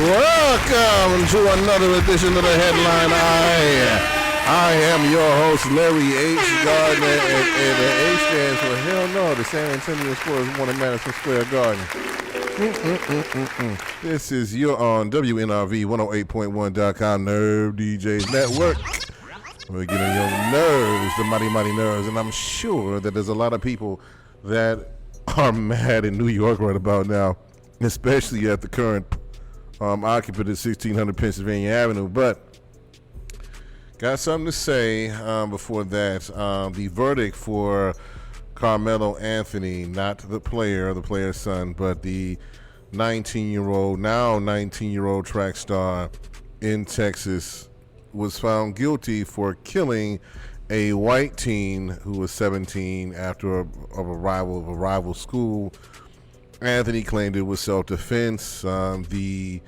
Welcome to another edition of the Headline. I am your host, Larry H. Gardner, and the H stands for hell no. The San Antonio Spurs won at Madison Square Garden. This is you're on WNRV 108.1.com Nerve DJs Network. We're getting your nerves, the mighty nerves, and I'm sure that there's a lot of people that are mad in New York right about now, especially at the current occupant at 1600 Pennsylvania Avenue. But got something to say before that. The verdict for Carmelo Anthony, not the player's son, but the 19-year-old track star in Texas, was found guilty for killing a white teen who was 17 after a rival school. Anthony claimed it was self-defense. The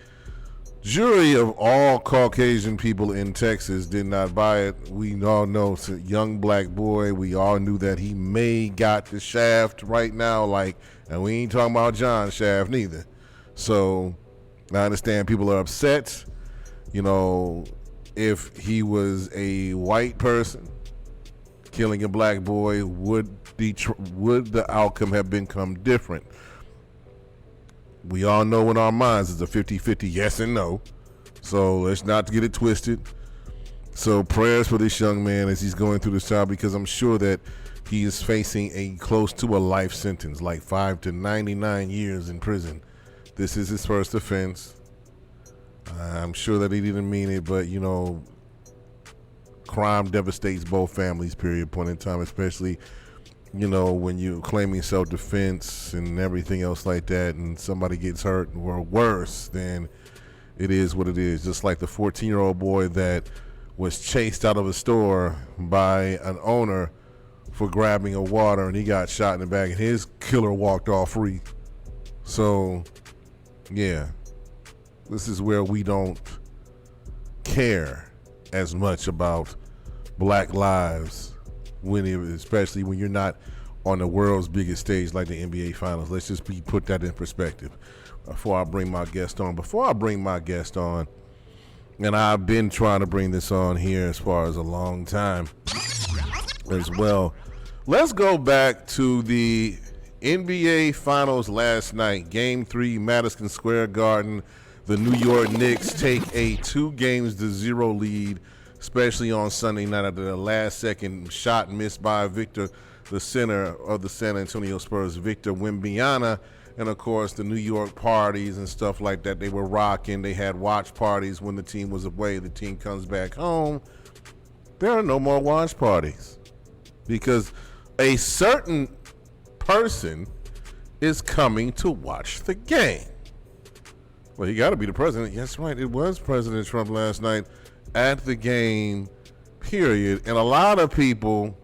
jury of all Caucasian people in Texas did not buy it. We all know it's a young black boy. We all knew that he may got the shaft right now, and we ain't talking about John Shaft neither. So I understand people are upset. If he was a white person killing a black boy, would the outcome have become different? We all know in our minds it's a 50-50 yes and no. So let's not get it twisted. So prayers for this young man as he's going through this trial, because I'm sure that he is facing a close to a life sentence, like 5 to 99 years in prison. This is his first offense. I'm sure that he didn't mean it, but crime devastates both families, period, point in time, especially when you're claiming self-defense and everything else like that, and somebody gets hurt or worse, then it is what it is. Just like the 14-year-old boy that was chased out of a store by an owner for grabbing a water, and he got shot in the back, and his killer walked off free. So, yeah, this is where we don't care as much about black lives, especially when you're not on the world's biggest stage like the NBA Finals. Let's just put that in perspective before I bring my guest on. And I've been trying to bring this on here as far as a long time as well. Let's go back to the NBA Finals last night, Game 3, Madison Square Garden. The New York Knicks take a 2-0 lead, especially on Sunday night after the last-second shot missed by Victor, the center of the San Antonio Spurs, Victor Wembanyama. And, of course, the New York parties and stuff like that, they were rocking. They had watch parties when the team was away. The team comes back home. There are no more watch parties because a certain person is coming to watch the game. Well, he got to be the president. Yes, right. It was President Trump last night at the game, period. And a lot of people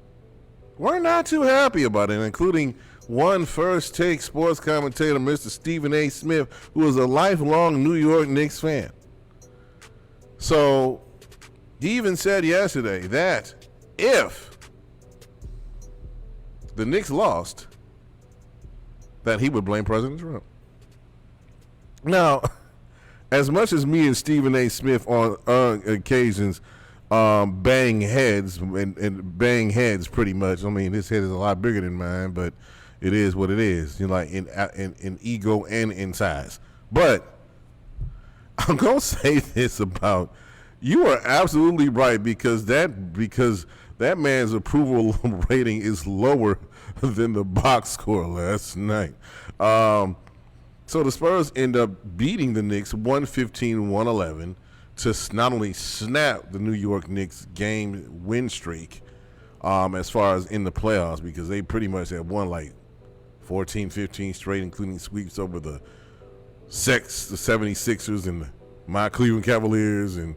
were not too happy about it, including one First Take sports commentator, Mr. Stephen A. Smith, who is a lifelong New York Knicks fan. So he even said yesterday that if the Knicks lost, that he would blame President Trump. Now, as much as me and Stephen A. Smith on occasions bang heads and bang heads pretty much. I mean, his head is a lot bigger than mine, but it is what it is. Like in ego and in size. But I'm gonna say this about you are absolutely right because that man's approval rating is lower than the box score last night. So the Spurs end up beating the Knicks 115-111 to not only snap the New York Knicks game win streak as far as in the playoffs, because they pretty much had won like 14, 15 straight, including sweeps over the 76ers and my Cleveland Cavaliers and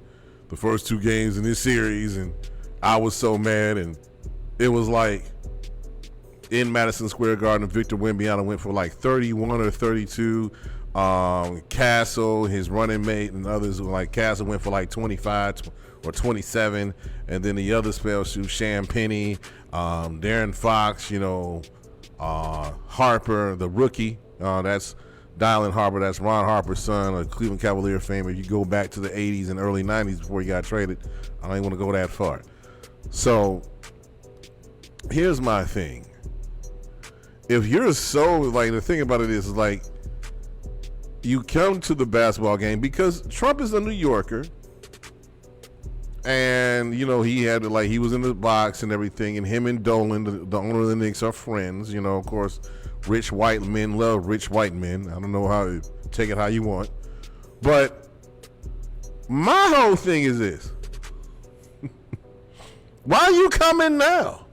the first 2 games in this series. And I was so mad, and it was like in Madison Square Garden, Victor Wembanyama went for like 31 or 32. Castle, his running mate, and others were like Castle went for like 25 or 27, and then the other spell shoot, Sham Penny, Darren Fox, Harper, the rookie, that's Dylan Harper, that's Ron Harper's son, a Cleveland Cavalier famer. You go back to the 80s and early 90s before he got traded. I don't even want to go that far. So here's my thing. If you're so, like, the thing about it is, like, you come to the basketball game because Trump is a New Yorker. And, you know, he had, like, he was in the box and everything. And him and Dolan, the owner of the Knicks, are friends. You know, of course, rich white men love rich white men. I don't know how, take it how you want. But my whole thing is this. Why are you coming now?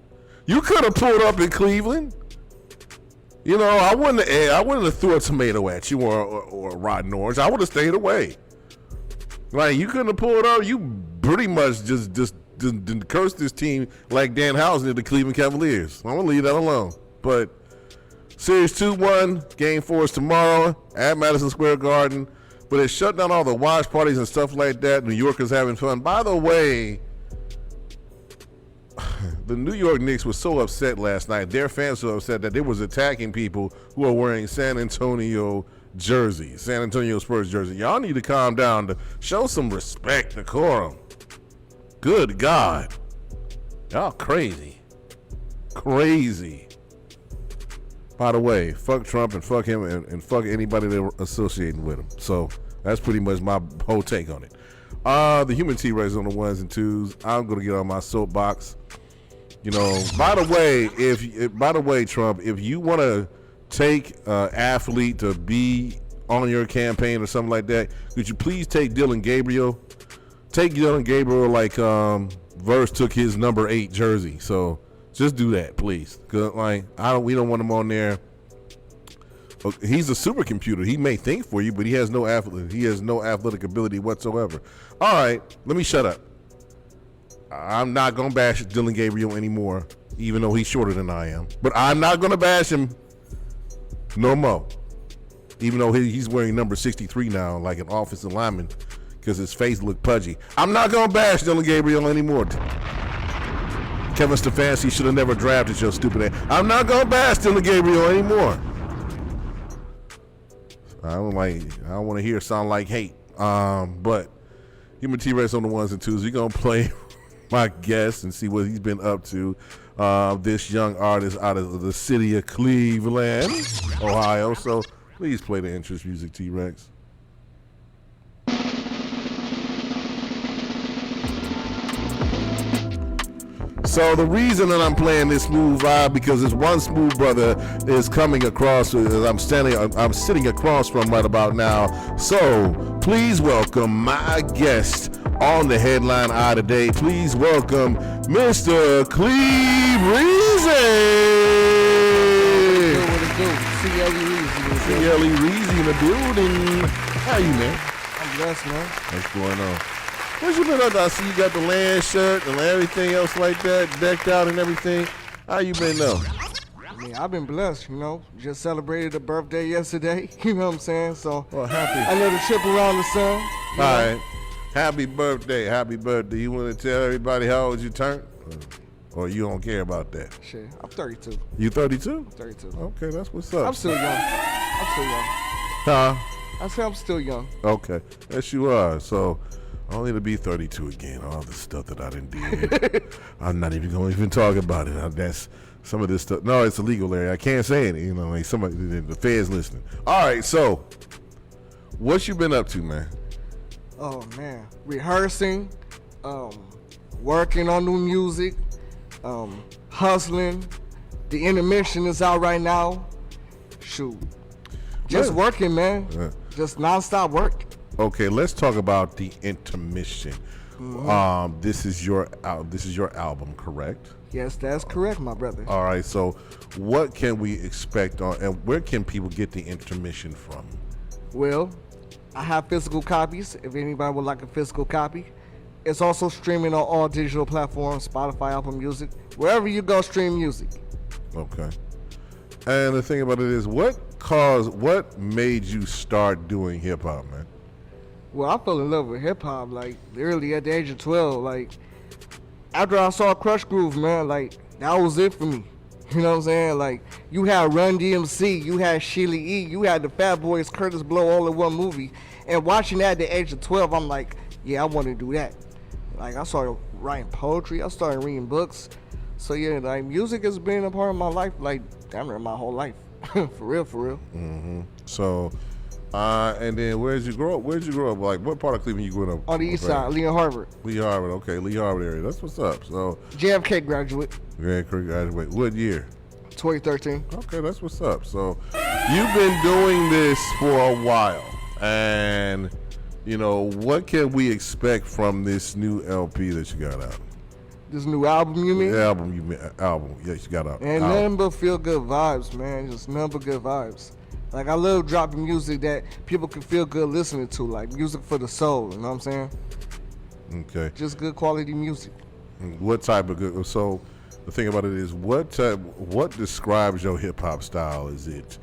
You could have pulled up in Cleveland. You know, I wouldn't have threw a tomato at you or a rotten orange. I would have stayed away. Like, you couldn't have pulled up. You pretty much just cursed this team like Dan Housen did the Cleveland Cavaliers. I'm going to leave that alone. But Series 2-1, Game 4 is tomorrow at Madison Square Garden. But it shut down all the watch parties and stuff like that. New Yorkers having fun. By the way, the New York Knicks were so upset last night. Their fans were so upset that they was attacking people who are wearing San Antonio jerseys, San Antonio Spurs jerseys. Y'all need to calm down, to show some respect, decorum. Good God. Y'all crazy. Crazy. By the way, fuck Trump and fuck him and fuck anybody that were associating with him. So that's pretty much my whole take on it. The Human T-Rex on the ones and twos. I'm gonna get on my soapbox. You know, by the way, Trump, if you want to take an athlete to be on your campaign or something like that, could you please take Dylan Gabriel? Take Dylan Gabriel like Verse took his number 8 jersey. So just do that, please. 'Cause, like, we don't want him on there. He's a supercomputer. He may think for you, but he has no athletic ability whatsoever. All right, let me shut up. I'm not going to bash Dylan Gabriel anymore, even though he's shorter than I am. But I'm not going to bash him no more, even though he's wearing number 63 now, like an offensive lineman, because his face looked pudgy. I'm not going to bash Dylan Gabriel anymore. Kevin Stefanski should have never drafted your stupid ass. I'm not going to bash Dylan Gabriel anymore. I don't want to hear it sound like hate. But Human T-Rex on the ones and twos. We're going to play my guest and see what he's been up to. This young artist out of the city of Cleveland, Ohio. So please play the entrance music, T-Rex. So the reason that I'm playing this smooth vibe, because this one smooth brother is coming across. I'm sitting across from right about now. So please welcome my guest on the Headline Eye today. Please welcome Mr. Cleve Reezy. What it do? CLE Reezy in the building. How you, man? I'm blessed, man. What's going on? What you been up to? I see you got the land shirt and everything else like that, decked out and everything. How you been though? I mean, I've been blessed, you know. Just celebrated a birthday yesterday, you know what I'm saying? So, well, happy. I know the trip around the sun. All right. Happy birthday. Happy birthday. You want to tell everybody how old you turned? Or you don't care about that? Shit, I'm 32. You 32? I'm 32. Okay, that's what's up. I'm still young. Huh? I say I'm still young. Okay. Yes, you are. So, only to be 32 again. All the stuff that I done did. I'm not even going to even talk about it. That's some of this stuff. No, it's illegal, Larry. I can't say it. You know, like somebody, the feds listening. All right, so what you been up to, man? Oh, man. Rehearsing, working on new music, hustling. The intermission is out right now. Shoot. Just working, man. Just nonstop work. Okay, let's talk about the intermission. Mm-hmm. This is your album, correct? Yes, that's correct, my brother. All right, so what can we expect on, and where can people get the intermission from? Well, I have physical copies, if anybody would like a physical copy. It's also streaming on all digital platforms, Spotify, Apple Music, wherever you go stream music. Okay. And the thing about it is, what made you start doing hip hop, man? Well, I fell in love with hip hop, like, literally at the age of 12. Like, after I saw Crush Groove, man, like, that was it for me. You know what I'm saying? Like, you had Run DMC, you had Sheila E., you had the Fat Boys, Curtis Blow, all in one movie. And watching that at the age of 12, I'm like, yeah, I want to do that. Like, I started writing poetry, I started reading books. So yeah, like, music has been a part of my life, like, damn near my whole life. For real, for real. Mm-hmm. So, and then where'd you grow up? Where'd you grow up? Like, what part of Cleveland you grew up? On the east side, Lee Harvard. Lee Harvard, okay, Lee Harvard area. That's what's up. So, JFK graduate, graduate. What year? 2013. Okay, that's what's up. So, you've been doing this for a while, and you know, what can we expect from this new LP that you got out? This new album, you mean? The album, yes, you got out. And nothing but feel good vibes, man. Just nothing but good vibes. Like, I love dropping music that people can feel good listening to, like music for the soul, you know what I'm saying? Okay. Just good quality music. What type of good? So, the thing about it is, what describes your hip hop style? Is it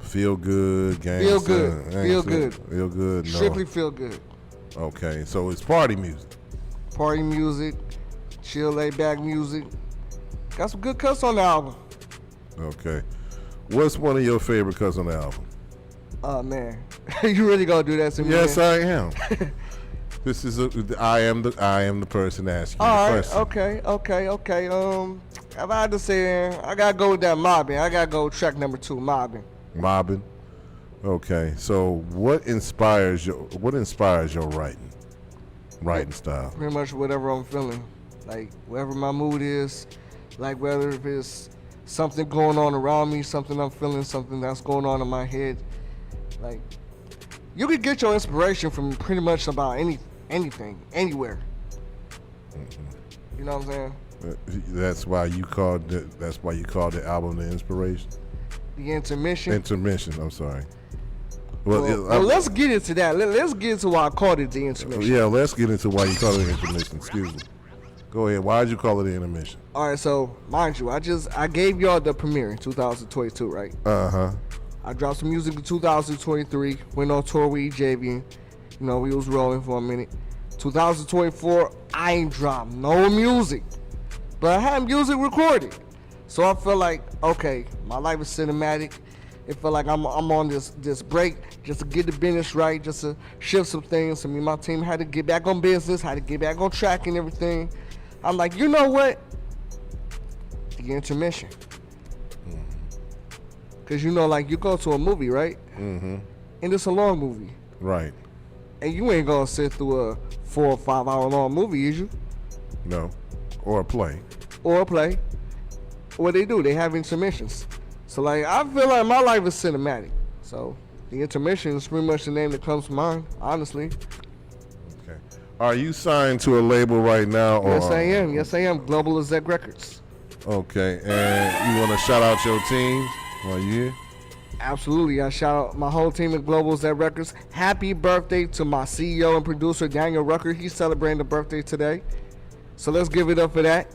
feel good, gangsta? Feel good. Feel good. Feel good. No. Strictly feel good. Okay, so it's party music. Party music, chill, laid back music. Got some good cuts on the album. Okay. What's one of your favorite cuts on the album? Oh man, you really gonna do that to me? Yes, man? I am. This is I am the person asking you All the right, question. okay. If I had to say, I gotta go with that mobbing. I gotta go with track number 2, mobbing. Mobbing. Okay, so what inspires your writing style? Pretty much whatever I'm feeling, like whatever my mood is, like whether if it's something going on around me, something I'm feeling, something that's going on in my head. Like, you can get your inspiration from pretty much about anything, anywhere. You know what I'm saying? That's why you called the album The Inspiration. The intermission. Intermission. I'm sorry. Well, let's get into that. Let's get into why I called it the intermission. Yeah, let's get into why you call it the intermission. Excuse me. Go ahead. Why did you call it the intermission? All right, so mind you, I gave y'all the premiere in 2022, right? I dropped some music in 2023. Went on tour with EJV. You know, we was rolling for a minute. 2024, I ain't dropped no music, but I had music recorded. So I feel like, okay, my life is cinematic. It felt like I'm on this break just to get the business right, just to shift some things. I mean, my team had to get back on business, had to get back on track and everything. I'm like, you know what? The intermission. Because, you know, like, you go to a movie, right? Mm-hmm. And it's a long movie. Right. And you ain't going to sit through a 4 or 5 hour long movie, is you? No. Or a play. Or a play. What they do, they have intermissions. So, like, I feel like my life is cinematic. So, the intermission is pretty much the name that comes to mind, honestly. Okay. Are you signed to a label right now? Or? Yes, I am. Global Exec Records. Okay. And you want to shout out your team while you here? Absolutely. I shout out my whole team at Global Exec Records. Happy birthday to my CEO and producer, Daniel Rucker. He's celebrating the birthday today. So, let's give it up for that.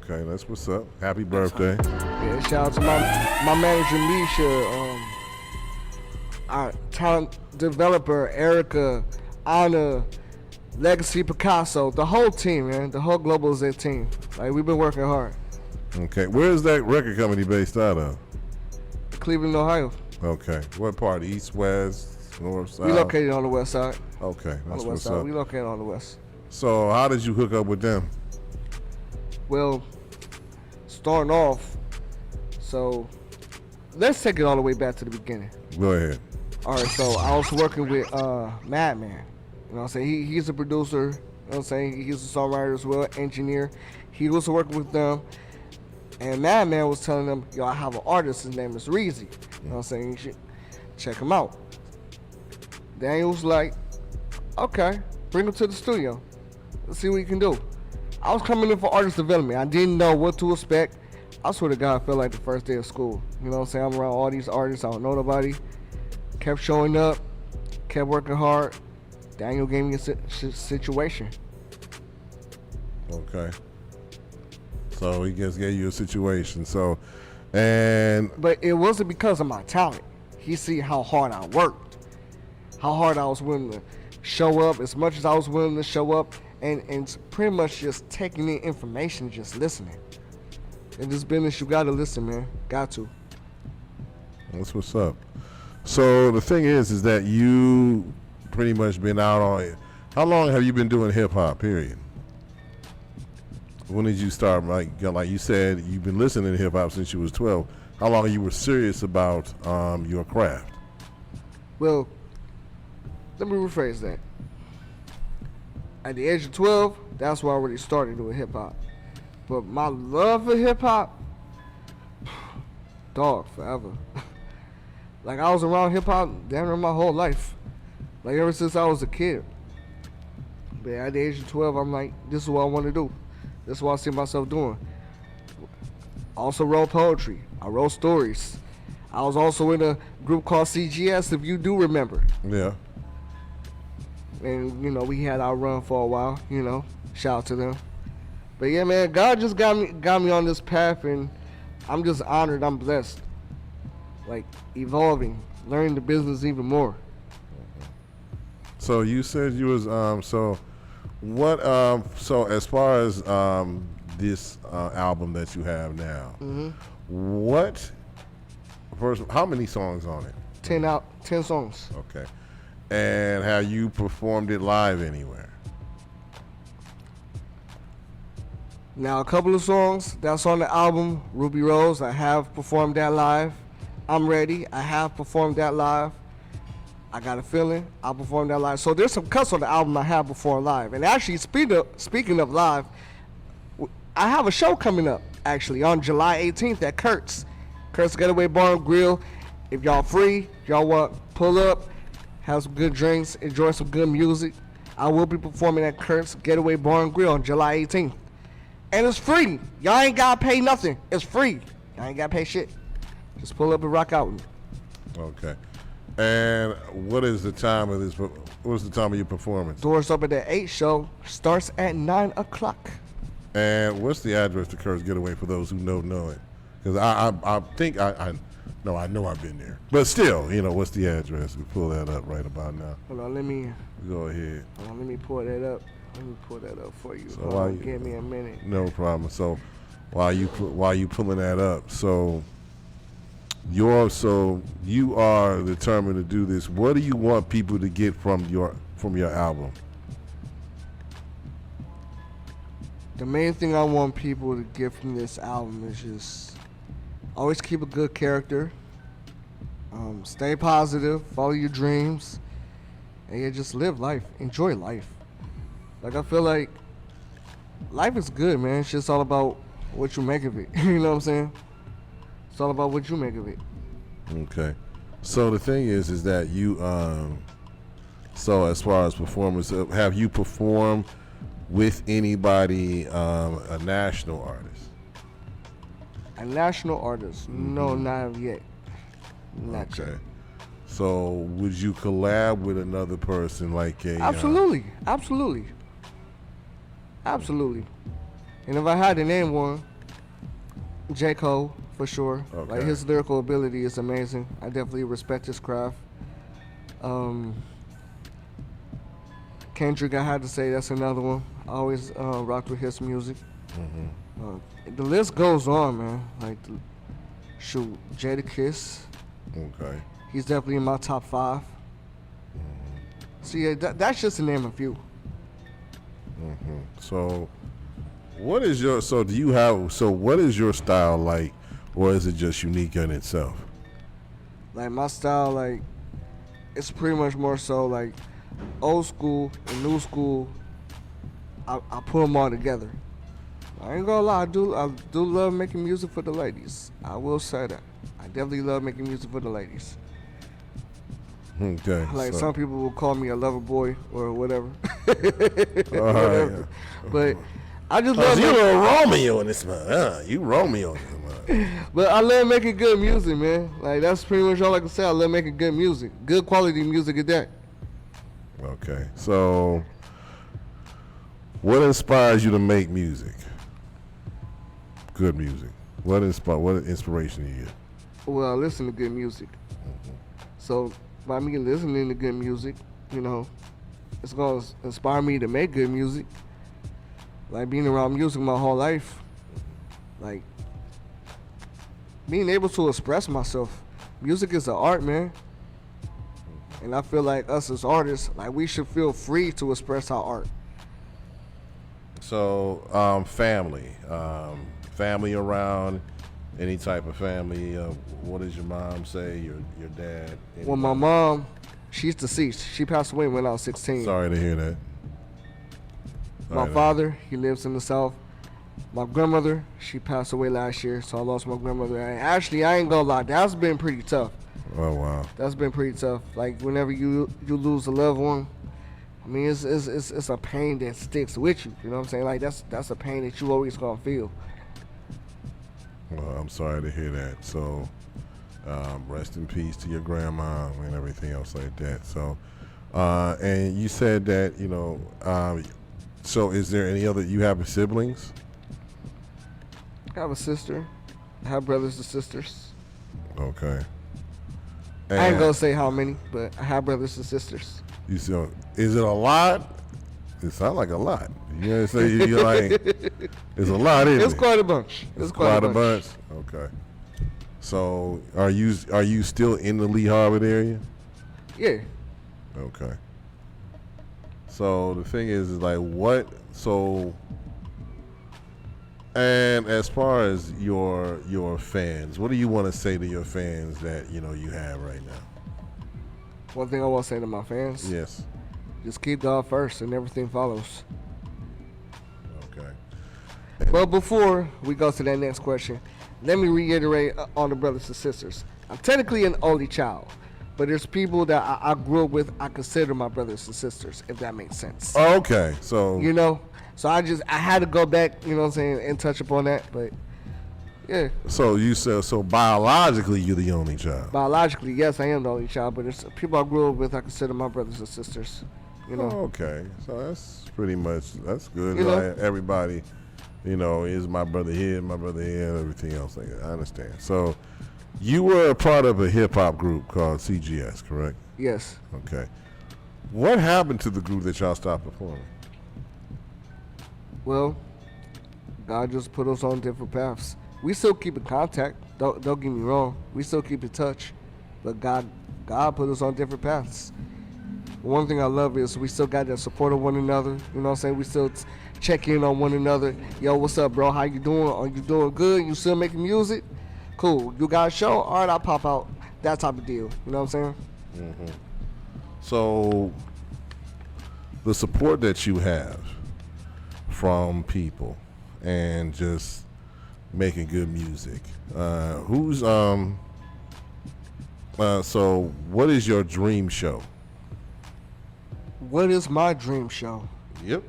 Okay, that's what's up. Happy birthday. Yeah, shout out to my manager, Misha, our talent developer, Erica, Anna, Legacy Picasso, the whole team, man, the whole Global Z team. Like, we've been working hard. Okay, where is that record company based out of? Cleveland, Ohio. Okay, what part? East, west, north, south? We located on the west side. Okay, On that's the what's west side. up. We located on the west. So, how did you hook up with them? Well, starting off, so let's take it all the way back to the beginning. Go ahead. All right, so I was working with Madman. You know what I'm saying? He's a producer. You know what I'm saying? He's a songwriter as well, engineer. He was working with them. And Madman was telling them, yo, I have an artist. His name is Reezy. You know what I'm saying? You should check him out. Daniel was like, okay, bring him to the studio. Let's see what he can do. I was coming in for artist development. I didn't know what to expect. I swear to God, I felt like the first day of school. You know what I'm saying? I'm around all these artists. I don't know nobody. Kept showing up. Kept working hard. Daniel gave me a situation. Okay. So he just gave you a situation. So, and But it wasn't because of my talent. He see how hard I worked. How hard I was willing to show up, as much as I was willing to show up, and pretty much just taking in information, just listening. In this business, you gotta listen, man. Got to. That's what's up. So the thing is that you pretty much been out on it. How long have you been doing hip hop? Period. When did you start? Like you said, you've been listening to hip hop since you was 12. How long you were serious about your craft? Well, let me rephrase that. At the age of 12, that's when I already started doing hip hop. But my love for hip hop, dog, forever. Like I was around hip hop damn near my whole life. Like ever since I was a kid. But at the age of 12, I'm like, this is what I want to do. This is what I see myself doing. I also wrote poetry. I wrote stories. I was also in a group called CGS, if you do remember. Yeah. And, we had our run for a while, Shout out to them. But yeah, man, God just got me on this path, and I'm just honored. I'm blessed. Like, evolving, learning the business even more. So you said you was so what so as far as this album that you have now, what first how many songs on it? 10 songs. Okay. And have you performed it live anywhere? Now, a couple of songs that's on the album, Ruby Rose, I have performed that live. I'm Ready, I have performed that live. I Got a Feeling, I performed that live. So there's some cuts on the album I have performed live. And actually, speaking of live, I have a show coming up, actually, on July 18th at Kurt's Getaway Bar and Grill. If y'all free, y'all want to pull up, have some good drinks, enjoy some good music, I will be performing at Kurt's Getaway Bar and Grill on July 18th. And it's free. Y'all ain't got to pay nothing. It's free. Y'all ain't got to pay shit. Just pull up and rock out with me. Okay. And what is the time of this? What's the time of your performance? Doors open at 8. Show starts at 9 o'clock. And what's the address to Kurt's Getaway for those who know it? Because I think I know I've been there. But still, what's the address? We pull that up right about now. Hold on, let me Go ahead. let me pull that up. Let me pull that up for you. So give me a minute. No problem. So while you pulling that up, so you are determined to do this. What do you want people to get from your album? The main thing I want people to get from this album is just always keep a good character, stay positive, follow your dreams, and yeah, just live life, enjoy life. Like I feel like life is good, man. It's just all about what you make of it. You know what I'm saying? It's all about what you make of it. Okay. So the thing is that you so as far as performance, have you performed with anybody, a national artist? A national artist? No, not yet. Not yet. So would you collab with another person like a? Absolutely. And if I had to name one, J. Cole, for sure. Okay. Like his lyrical ability is amazing. I definitely respect his craft. Kendrick, I had to say, that's another one. I always rocked with his music. The list goes on, man. Like, Jadakiss. Okay. He's definitely in my top 5. So yeah, that's just to name a few. So what is your what is your style like, or is it just unique in itself? Like my style, like it's pretty much more so like old school and new school. I put them all together. I ain't gonna lie, I do love making music for the ladies. I will say that. I definitely love making music for the ladies. Okay. Like some people will call me a lover boy or whatever. Whatever. But I just love you a Romeo in this man. You Romeo in this man. But I love making good music, man. Like that's pretty much all I can say. I love making good music. Good quality music at that. Okay. So what inspires you to make music? Good music. What inspiration do you get? Well, I listen to good music. So by me listening to good music, it's gonna inspire me to make good music. Like being around music my whole life, like being able to express myself. Music is an art, man. And I feel like us as artists, like we should feel free to express our art. So, family around, any type of family. What does your mom say? Your dad? Well, my mom, she's deceased. She passed away when I was 16. Sorry to hear that. My father, he lives in the South. My grandmother, she passed away last year, so I lost my grandmother. And actually, I ain't gonna lie, that's been pretty tough. Oh wow. That's been pretty tough. Like whenever you lose a loved one, I mean it's a pain that sticks with you. You know what I'm saying? Like that's a pain that you always gonna feel. Well, I'm sorry to hear that. So, rest in peace to your grandma and everything else like that. So, and you said that so is there any other? You have siblings? I have a sister. I have brothers and sisters. Okay. I ain't gonna say how many, but I have brothers and sisters. You see, is it a lot? It sounds like a lot. You know what I'm saying? You're like, it's a lot, isn't it? It's quite a bunch. It's quite a bunch. Okay. So, are you still in the Lee Harvard area? Yeah. Okay. So the thing is like what? So, and as far as your fans, what do you want to say to your fans that you have right now? One thing I want to say to my fans. Yes. Just keep God first and everything follows. Okay. But before we go to that next question, let me reiterate on the brothers and sisters. I'm technically an only child, but there's people that I grew up with, I consider my brothers and sisters, if that makes sense. Okay. So So I had to go back, you know what I'm saying, and touch upon that, but yeah. So you said biologically you're the only child. Biologically, yes, I am the only child, but it's people I grew up with, I consider my brothers and sisters. Okay. So that's good. You know? Like, everybody, is my brother here, my brother here, and everything else like that. I understand. So you were a part of a hip hop group called CGS, correct? Yes. Okay. What happened to the group that y'all stopped performing? Well, God just put us on different paths. We still keep in contact. Don't get me wrong. We still keep in touch, but God put us on different paths. One thing I love is we still got that support of one another. You know what I'm saying? We still check in on one another. Yo, what's up, bro? How you doing? Are you doing good? You still making music? Cool. You got a show? All right, I'll pop out. That type of deal. You know what I'm saying? Mm-hmm. So the support that you have from people and just making good music. So what is your dream show? What is my dream show? Yep.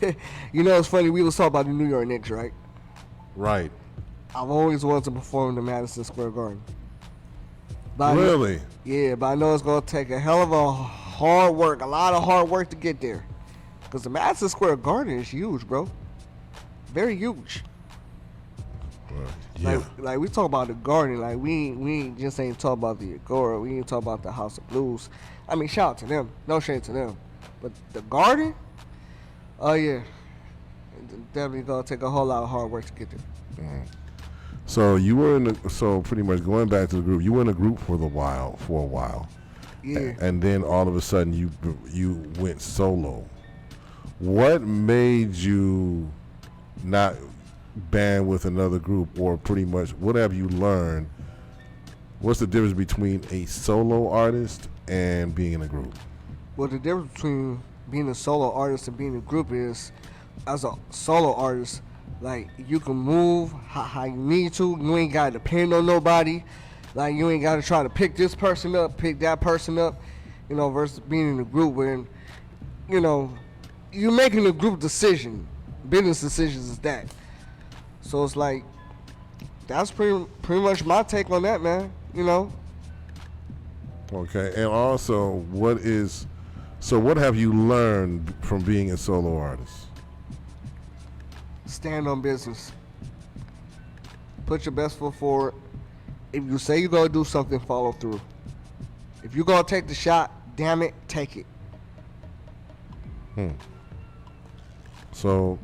It's funny. We was talking about the New York Knicks, right? Right. I've always wanted to perform in the Madison Square Garden. Really? But I know it's going to take a hell of a lot of hard work to get there. Because the Madison Square Garden is huge, bro. Very huge. Yeah. Like we talk about the Garden, like we ain't just ain't talk about the Agora, we ain't talk about the House of Blues. I mean, shout out to them, no shade to them. But the Garden, oh yeah, definitely gonna take a whole lot of hard work to get there. Mm. So you were so pretty much going back to the group. You were in a group for a while. Yeah. And then all of a sudden you went solo. What made you not band with another group, or pretty much what have you learned? What's the difference between a solo artist and being in a group? Well, the difference between being a solo artist and being in a group is, as a solo artist, like you can move how you need to. You ain't gotta depend on nobody. Like you ain't gotta try to pick this person up, pick that person up. Versus being in a group where, you're making a group decision. Business decisions is that. So it's like, that's pretty much my take on that, man. Okay, and also, what have you learned from being a solo artist? Stand on business. Put your best foot forward. If you say you're going to do something, follow through. If you're going to take the shot, damn it, take it. So,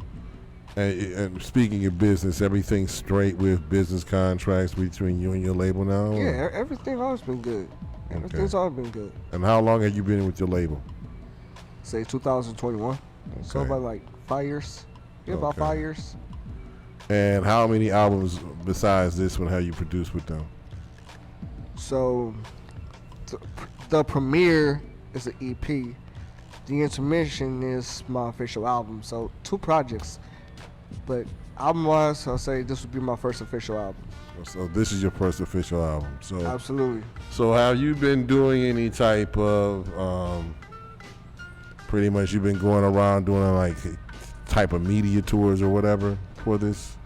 And speaking of business, everything's straight with business contracts between you and your label now? Or? Yeah, everything always been good. Everything's always been good. And how long have you been with your label? Say 2021. Okay. So about like 5 years. Yeah, about 5 years. And how many albums besides this one have you produced with them? So the premiere is an EP. The intermission is my official album. So 2 projects. But album-wise, I'll say this would be my first official album. So this is your first official album. So Absolutely. So have you been doing any type of pretty much you've been going around doing like type of media tours or whatever for this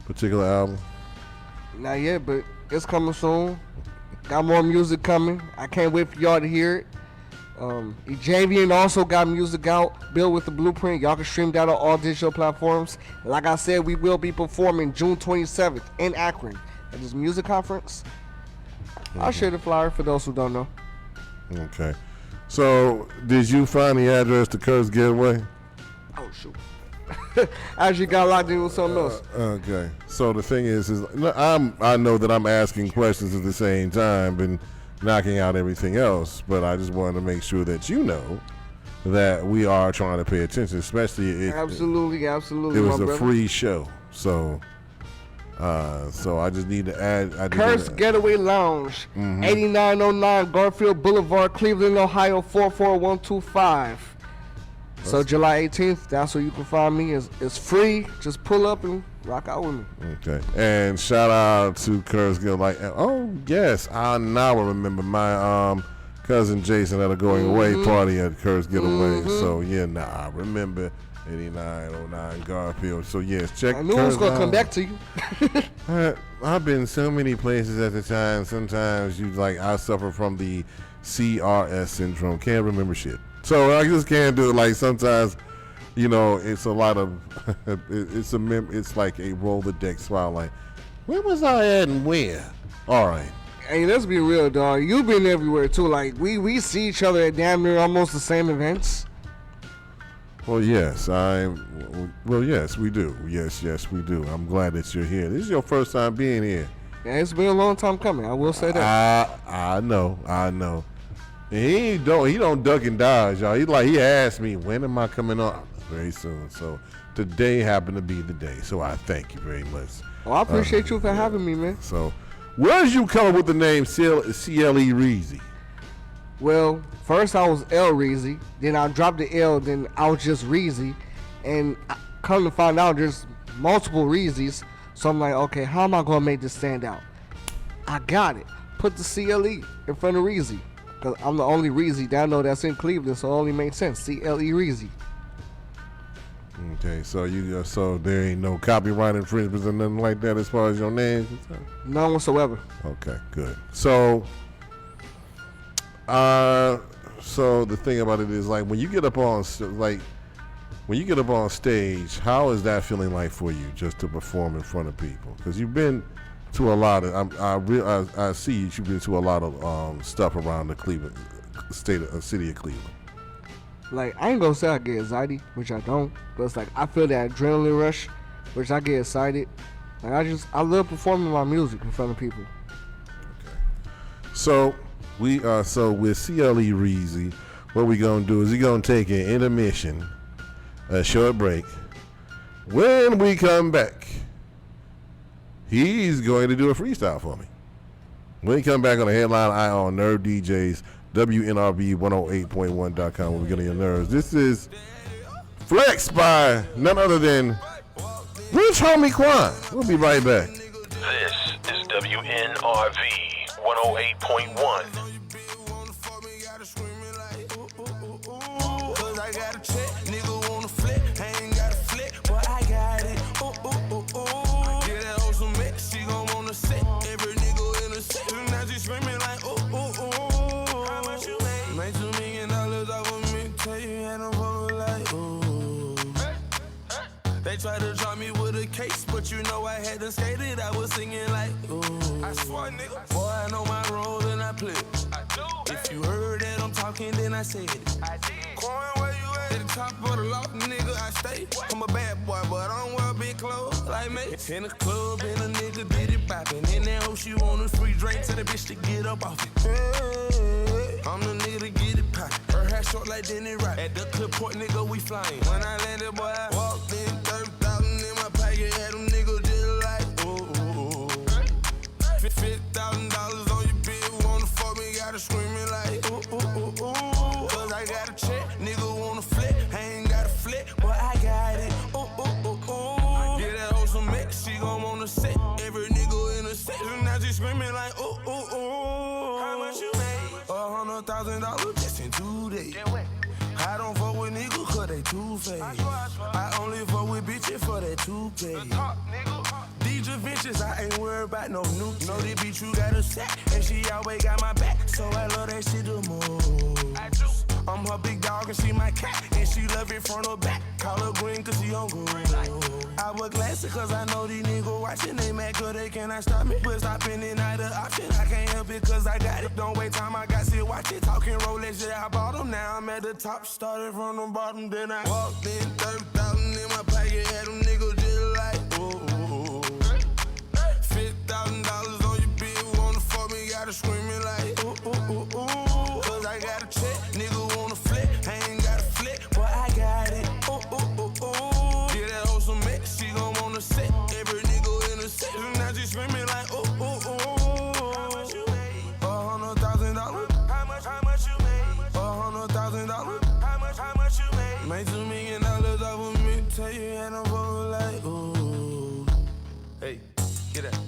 particular album? Not yet, but it's coming soon. Got more music coming. I can't wait for y'all to hear it. Ejavian also got music out, Built with the Blueprint. Y'all can stream that on all digital platforms. Like I said, we will be performing June 27th in Akron at this music conference. I'll share the flyer for those who don't know. Okay. So did you find the address to Kurt's Getaway? Oh, shoot. I actually got locked in with something else. Okay. So the thing is I know that I'm asking questions at the same time and knocking out everything else, but I just wanted to make sure that you know that we are trying to pay attention, especially Absolutely. it was a free show. So I just need to add. Kurt's Getaway Lounge, 8909 Garfield Boulevard, Cleveland, Ohio 44125. So July 18th, that's where you can find me. It's free. Just pull up and rock out with me. Okay. And shout out to Kurt's Getaway. Oh yes, I now remember my cousin Jason at a going away party at Kurt's Getaway. So yeah, I remember 8909 Garfield. So yes, check. I knew it was gonna come back to you. I've been so many places at the time. Sometimes I suffer from the CRS syndrome. Can't remember shit. So I just can't do it. Like sometimes, it's a lot of it's like a Rolodex file. Like, where was I at and where? All right. Hey, let's be real, dog. You've been everywhere too. Like we see each other at damn near almost the same events. Well, yes, yes, we do. Yes, we do. I'm glad that you're here. This is your first time being here. Yeah, it's been a long time coming. I will say that. I know. And he don't duck and dodge, y'all. He asked me, when am I coming on? Very soon. So today happened to be the day. So I thank you very much. Well, I appreciate you for having me, man. So where'd you come up with the name CLE Reezy? Well, first I was L Reezy, then I dropped the L, then I was just Reezy, and I come to find out there's multiple Reezys, so I'm like, okay, how am I gonna make this stand out? I got it. Put the CLE in front of Reezy, because I'm the only Reezy that I know that's in Cleveland, so it only makes sense. CLE Reezy. Okay, so there ain't no copyright infringements or nothing like that as far as your name? None whatsoever. Okay, good. So the thing about it is, like, when you get up on stage, how is that feeling like for you, just to perform in front of people? Because you've been to a lot of, I see you've been to a lot of stuff around the Cleveland city of Cleveland. Like, I ain't gonna say I get anxiety, which I don't, but it's like I feel that adrenaline rush, which I get excited. Like I love performing my music in front of people. Okay. So with CLE Reezy, what we gonna do is we gonna take an intermission, a short break. When we come back, he's going to do a freestyle for me. When we come back on the Headline Eye on Nerve DJs, WNRV108.1.com, where we get on your nerves. This is Flex by none other than Rich Homie Quan. We'll be right back. This is WNRV 108.1. They tried to drop me with a case, but you know I hadn't skated. I was singing like, ooh. I swear, nigga. Boy, I know my role and I play it. I do. If you heard that I'm talking, then I said it. I did. Coin, where you at? top of the loft, nigga, I stay. I'm a bad boy, but I don't wear big clothes like me. In the club, and a nigga did it poppin'. In that hoe, she want a free drink, tell the bitch to get up off it. Hey, I'm the nigga to get it poppin'. Her hair short like Denny Rock. At the clip point, nigga, we flyin'. When I landed, boy, I walked in, 30,000 in my pocket, had them niggas just like, ooh. $50,000 on your bill, wanna fuck me, gotta screamin' like, ooh. Cause I got a check, nigga wanna flip, I ain't got a flip, but I got it, ooh. Get that hoe some mix, she gon' wanna sit, every nigga in the section, now she screamin' like, ooh. How much you made? $100,000 just in 2 days. I don't fuck with niggas cause they two-faced. I only fuck with bitches for that two-pay. DJ Ventures, I ain't worried about no nuke. Know this bitch you got a set, and she always got my back. So I love that shit the most. I'm her big dog and she my cat, and she love it front or back. Call her green cause she on good. I wear glasses cause I know these niggas watching. They mad cause they cannot stop me. But stopping it not an option. I can't help it cause I got it. Don't wait time, I got shit, watch it. Talking Rolex, yeah, I bought them. Now I'm at the top, started from the bottom. Then I walked in, 30,000 in my pocket, had them niggas just like, ooh. $50,000 on your bill, wanna fuck me, gotta screamin' like, ooh. Cause I got a check, nigga wanna flip, I ain't got a flip, but I got it, ooh. Get that hoe some mix, she gon' wanna sit, every nigga in the section, now she screamin' like, ooh. How much you made? $100,000. How much you made? $100,000. How much you made? Made $2 million off of me, tell you, and I'm fucking like, ooh. Hey, get that.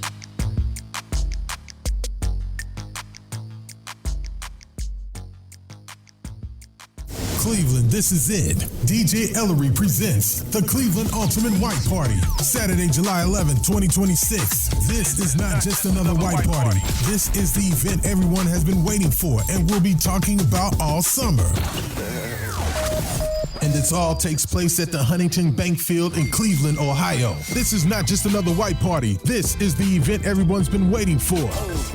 Cleveland, this is it. DJ Ellery presents the Cleveland Ultimate White Party, Saturday, July 11, 2026. This is not just another white party. This is the event everyone has been waiting for and we'll be talking about all summer. And this all takes place at the Huntington Bank Field in Cleveland, Ohio. This is not just another white party. This is the event everyone's been waiting for.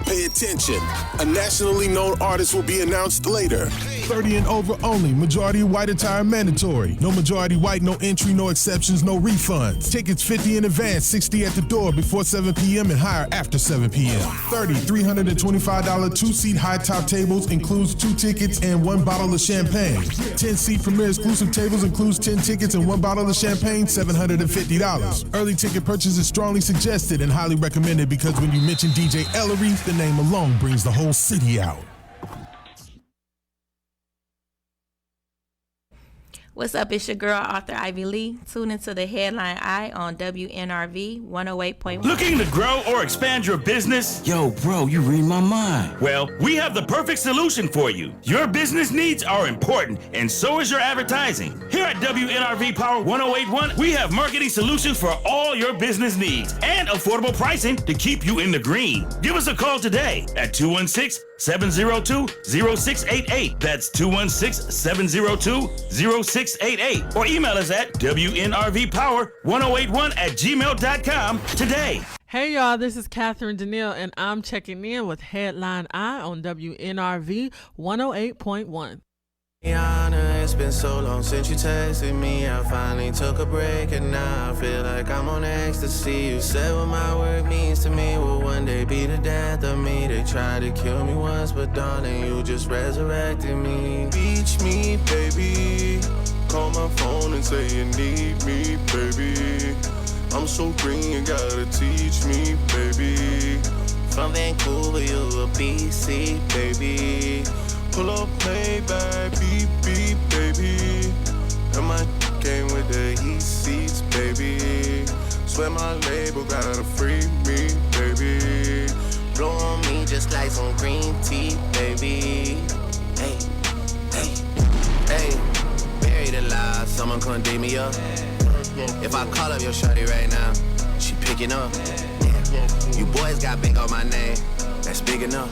Pay attention. A nationally known artist will be announced later. 30 and over only. Majority white attire mandatory. No majority white, no entry, no exceptions, no refunds. Tickets $50 in advance, $60 at the door before 7 p.m. and higher after 7 p.m. $325 two-seat high-top tables includes 2 tickets and 1 bottle of champagne. 10-seat premier exclusive tables includes 10 tickets and 1 bottle of champagne, $750. Early ticket purchase is strongly suggested and highly recommended because when you mention DJ Ellery, the name alone brings the whole city out. What's up? It's your girl, Author Ivy Lee. Tune into the Headline Eye on WNRV 108.1. Looking to grow or expand your business? Yo, bro, you read my mind. Well, we have the perfect solution for you. Your business needs are important, and so is your advertising. Here at WNRV Power 108.1, we have marketing solutions for all your business needs and affordable pricing to keep you in the green. Give us a call today at 216-702-0688. That's 216-702-0688. Or email us at WNRVPower1081@gmail.com today. Hey y'all, this is Catherine Danielle and I'm checking in with Headline Eye on WNRV 108.1. Rihanna, it's been so long since you texted me. I finally took a break and now I feel like I'm on ecstasy. You said what my work means to me will one day be the death of me. They tried to kill me once, but darling, you just resurrected me. Reach me, baby. Call my phone and say you need me, baby. I'm so green, you gotta teach me, baby. From Vancouver, you a BC, baby. Pull up, play back, beep, beep, baby. And my came with the heat seats, baby. Swear my label gotta free me, baby. Blow on me just like some green tea, baby. Hey, hey, hey. Buried alive, someone come dig me up. If I call up your shorty right now, she picking up. You boys got big on my name, that's big enough.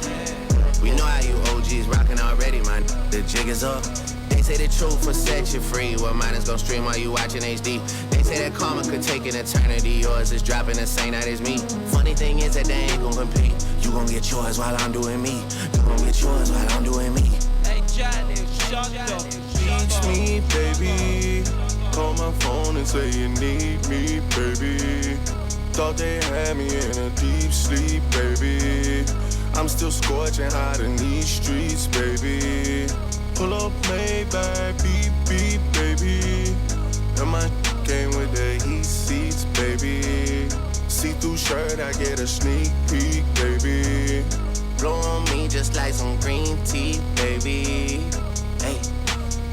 We know how you OGs rockin' already, man. The jig is up. They say the truth will set you free. Well, mine is gon' stream while you watching HD. They say that karma could take an eternity. Yours is dropping the same night as me. Funny thing is that they ain't gon' compete. You gon' get yours while I'm doing me. You gon' get yours while I'm doing me. Hey, Johnny, shut up. Reach me, baby. Call my phone and say you need me, baby. Thought they had me in a deep sleep, baby. I'm still scorching hot in these streets, baby. Pull up Maybach, beep, beep, baby. And my came with the heat seats, baby. See-through shirt, I get a sneak peek, baby. Blow on me just like some green tea, baby. Hey,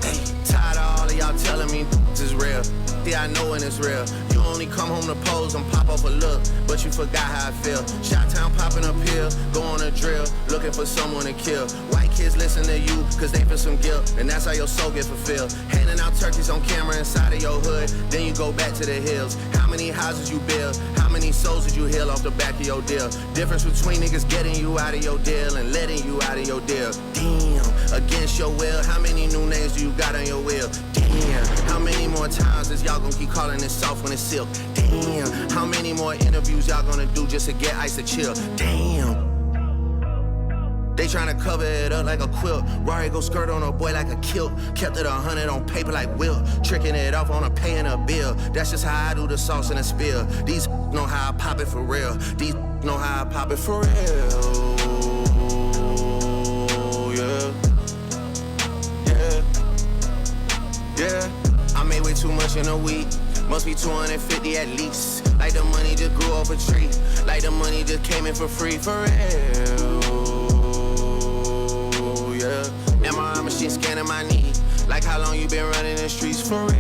hey. Tired of all of y'all telling me this is real. Yeah, I know when it's real. You only come home to pose and pop off a look, but you forgot how I feel. Shot-town popping up here, go on a drill, looking for someone to kill. White kids listen to you, cause they feel some guilt, and that's how your soul gets fulfilled. Handing out turkeys on camera inside of your hood, then you go back to the hills. How many houses you build? How many souls did you heal off the back of your deal? Difference between niggas getting you out of your deal and letting you out of your deal. Damn, against your will, how many new names do you got on your will? Damn, how many more times is y'all gonna keep calling it soft when it's silk? Damn, how many more interviews y'all gonna do just to get ice to chill? Damn. They tryna cover it up like a quilt. Rari go skirt on a boy like a kilt. Kept it 100 on paper like Wilt. Tricking it off on a paying a bill. That's just how I do the sauce in a spill. These know how I pop it for real. These know how I pop it for real. Yeah. Yeah. Yeah. I made way too much in a week. Must be 250 at least. Like the money just grew off a tree. Like the money just came in for free. For real. Yeah. MRI machine scanning my knee. Like how long you been running the streets for real.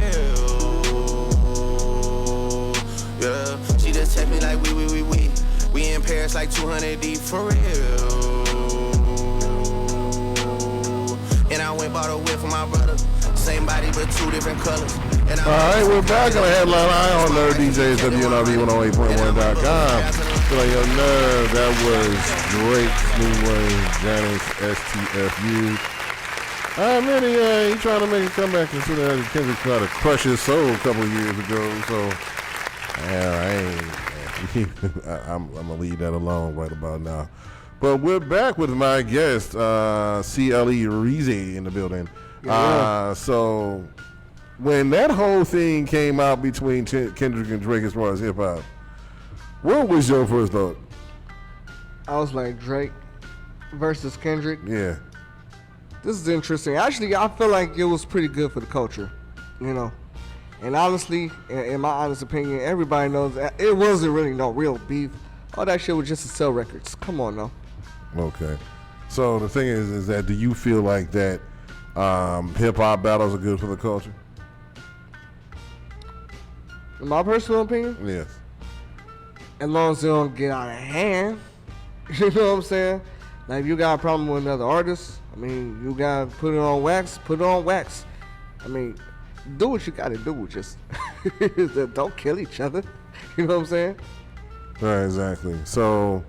Yeah. She just text me like we. We in Paris like 200 deep for real. And I went bought a whip for my brother. Same body but two different colors. And all right, we're back on the Headline Eye on Nerd DJs, WNRV108.1.com. Feel like your nerve. That was Drake, Lil Wayne, Janice, STFU. Man, he trying to make a comeback and see that Kendrick tried to crush his soul a couple of years ago. So, I'm going to leave that alone right about now. But we're back with my guest, CLE Reezy, in the building. Yeah. So when that whole thing came out between Kendrick and Drake as far as hip hop, what was your first thought? I was like, Drake versus Kendrick. Yeah. This is interesting. Actually, I feel like it was pretty good for the culture, you know. And honestly, in my honest opinion, everybody knows that it wasn't really no real beef. All that shit was just to sell records. Come on, now. Okay. So the thing is that do you feel like that hip-hop battles are good for the culture? In my personal opinion? Yes. As long as they don't get out of hand. You know what I'm saying? Like, if you got a problem with another artist, I mean, you got to put it on wax, put it on wax. I mean, do what you got to do. Just don't kill each other. You know what I'm saying? Right, exactly. So,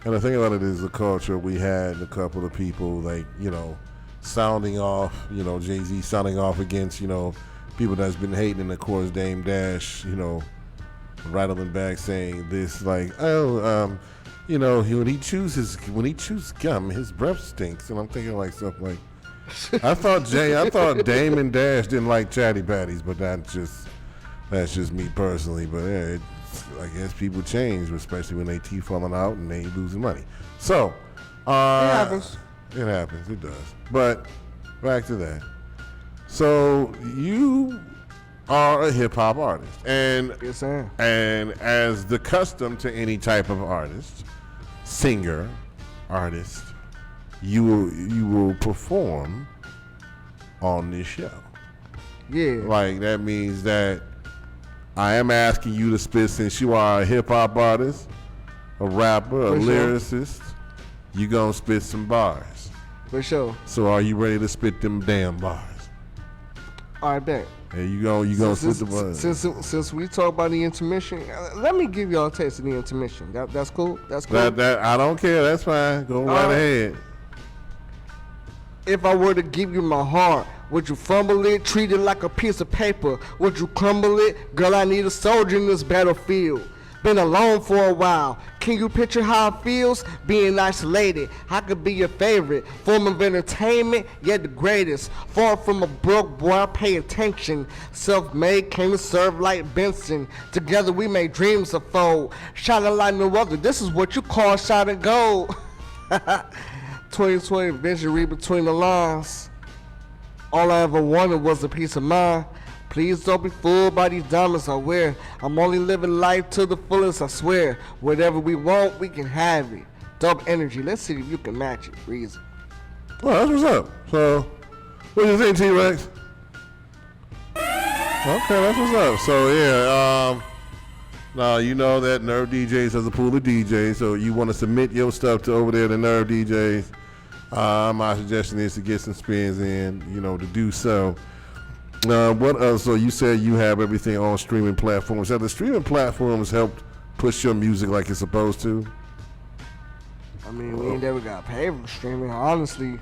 and the thing about it is the culture. We had a couple of people, like, you know, sounding off, you know, Jay-Z sounding off against, you know, people that's been hating, and of course Dame Dash, you know, rattling back saying this, like, you know, when he chews gum, his breath stinks. And I'm thinking like something like, I thought Dame and Dash didn't like Chatty Patties, but that's just me personally. But yeah, I guess people change, especially when they teeth falling out and they losing money. So, it happens. It happens. It does. But back to that. So you are a hip hop artist, and yes, sir. And as the custom to any type of artist, singer, artist, you will perform on this show. Yeah. Like that means that I am asking you to spit, since you are a hip hop artist, a rapper, a lyricist. You gonna spit some bars. For sure. So are you ready to spit them damn bars? All right, bet. Hey, you gonna spit the bars. Since we talk about the intermission, let me give y'all a taste of the intermission. That's cool. That's cool. That I don't care. That's fine. Go right ahead. If I were to give you my heart, would you fumble it, treat it like a piece of paper? Would you crumble it? Girl, I need a soldier in this battlefield. Been alone for a while. Can you picture how it feels being isolated? I could be your favorite form of entertainment, yet the greatest. Far from a broke boy, I pay attention. Self-made, came to serve like Benson. Together we made dreams unfold. Shining like no other. This is what you call shot and gold. 2020 vision read between the lines. All I ever wanted was a peace of mind. Please don't be fooled by these diamonds I wear. I'm only living life to the fullest, I swear. Whatever we want, we can have it. Dope energy, let's see if you can match it. Reason. Well, that's what's up. So, what do you think, T-Rex? Okay, that's what's up. So, yeah, now you know that Nerve DJs has a pool of DJs, so you want to submit your stuff to over there to Nerve DJs. My suggestion is to get some spins in, to do so. So you said you have everything on streaming platforms. Have the streaming platforms helped push your music like it's supposed to? I mean, we ain't never got paid for streaming. Honestly,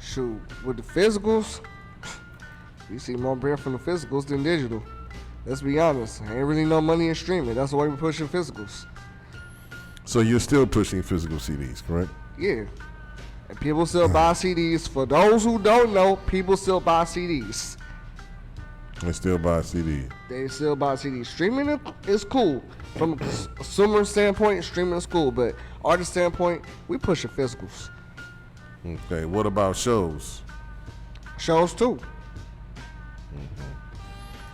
shoot, with the physicals, we see more bread from the physicals than digital. Let's be honest. Ain't really no money in streaming. That's why we're pushing physicals. So you're still pushing physical CDs, correct? Yeah. And people still buy CDs. For those who don't know, people still buy CDs. They still buy CDs. They still buy CDs. Streaming is cool. From a consumer standpoint, streaming is cool. But artist standpoint, we pushing physicals. Okay, what about shows? Shows too.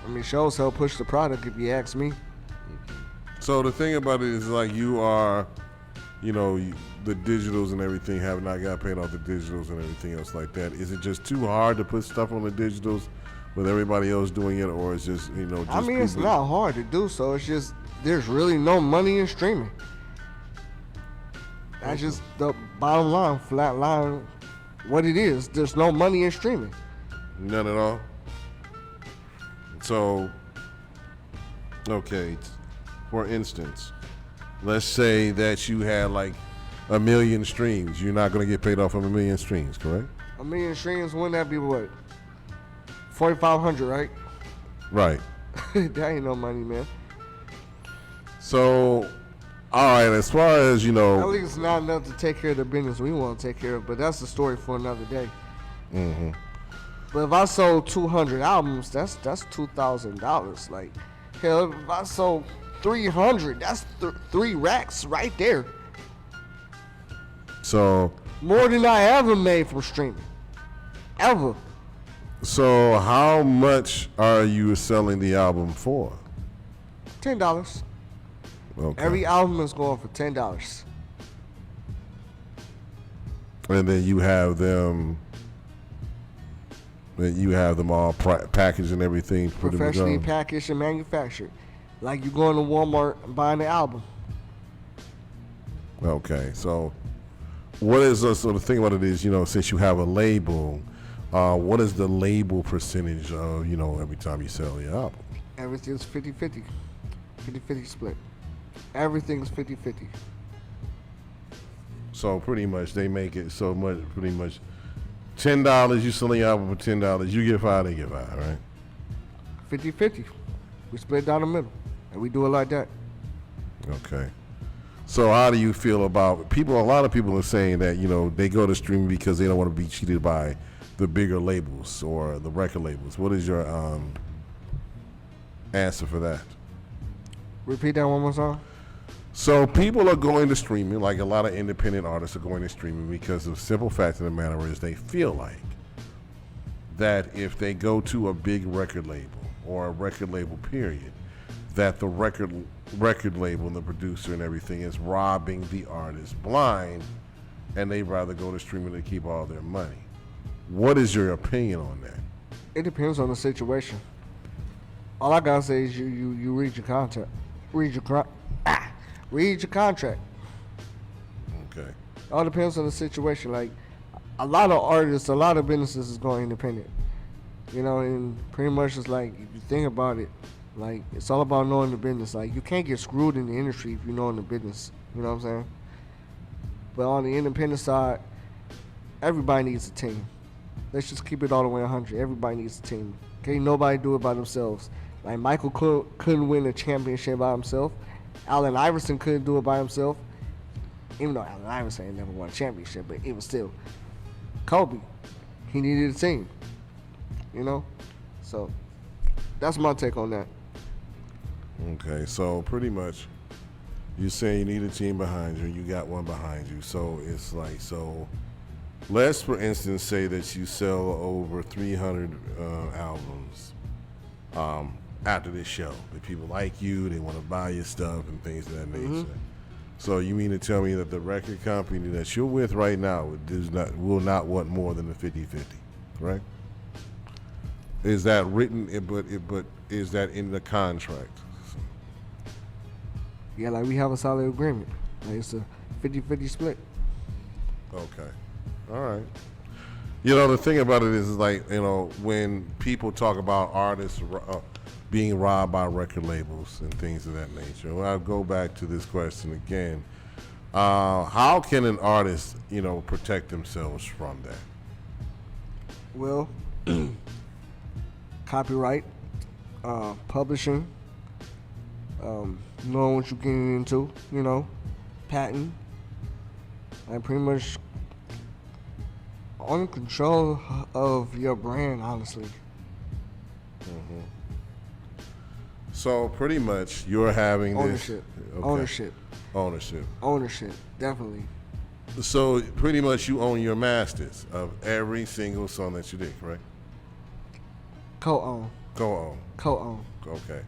I mean, shows help push the product if you ask me. So the thing about it is like you are, the digitals and everything have not got paid off the digitals and everything else like that. Is it just too hard to put stuff on the digitals with everybody else doing it, or it's just, just I mean, it's not hard to do so. It's just there's really no money in streaming. That's just the bottom line, flat line, what it is. There's no money in streaming. None at all? So, okay, for instance, let's say that you had like 1 million streams. You're not going to get paid off of 1 million streams, correct? 1 million streams, wouldn't that be what? 4,500, right? Right. That ain't no money, man. So, all right, as far as, At least not enough to take care of the business we want to take care of, but that's the story for another day. Mm-hmm. But if I sold 200 albums, that's $2,000. Like, hell, if I sold 300, that's 3 racks right there. So more than I ever made from streaming. Ever. So how much are you selling the album for? $10. Okay. Every album is going for $10. And then you have them. All packaged and everything. Professionally packaged and manufactured. Like you going to Walmart and buying the album. Okay, so what is so the thing about it is, since you have a label, what is the label percentage of, every time you sell your album? Everything's 50-50. 50-50 split. Everything's 50-50. So pretty much they make it so much, pretty much $10, you sell your album for $10, you get $5, they get $5, right? 50-50. We split down the middle, and we do it like that. Okay. So how do you feel about people? A lot of people are saying that, they go to streaming because they don't want to be cheated by the bigger labels or the record labels. What is your answer for that? Repeat that one more time. So people are going to streaming, like a lot of independent artists are going to streaming because the simple fact of the matter is they feel like that if they go to a big record label or a record label period, that the record label and the producer and everything is robbing the artist blind, and they'd rather go to streaming to keep all their money. What is your opinion on that? It depends on the situation. All I gotta say is you read your contract. Read your contract. Okay. All depends on the situation. Like a lot of artists, a lot of businesses is going independent. And pretty much it's like if you think about it, like it's all about knowing the business. Like you can't get screwed in the industry if you know in the business. You know what I'm saying? But on the independent side, everybody needs a team. Let's just keep it all the way 100. Everybody needs a team. Can't nobody do it by themselves. Like Michael couldn't win a championship by himself. Allen Iverson couldn't do it by himself. Even though Allen Iverson ain't never won a championship, but it was still Kobe. He needed a team, you know? So that's my take on that. Okay, so pretty much you're saying you need a team behind you, you got one behind you. So it's like, so let's, for instance, say that you sell over 300 albums after this show. That people like you, they want to buy your stuff and things of that nature. So you mean to tell me that the record company that you're with right now will not want more than a 50-50, correct? Is that written, but is that in the contract? Yeah, like we have a solid agreement. Like it's a 50-50 split. Okay. All right. You know, the thing about it is like, you know, when people talk about artists being robbed by record labels and things of that nature, well, I'll go back to this question again. How can an artist, you know, protect themselves from that? Well, copyright, publishing, knowing what you're getting into, you know, patent, and pretty much on control of your brand, honestly. So pretty much you're having Ownership. this Ownership, definitely. So pretty much you own your masters of every single song that you did, correct? Co-own. Co-own. Okay.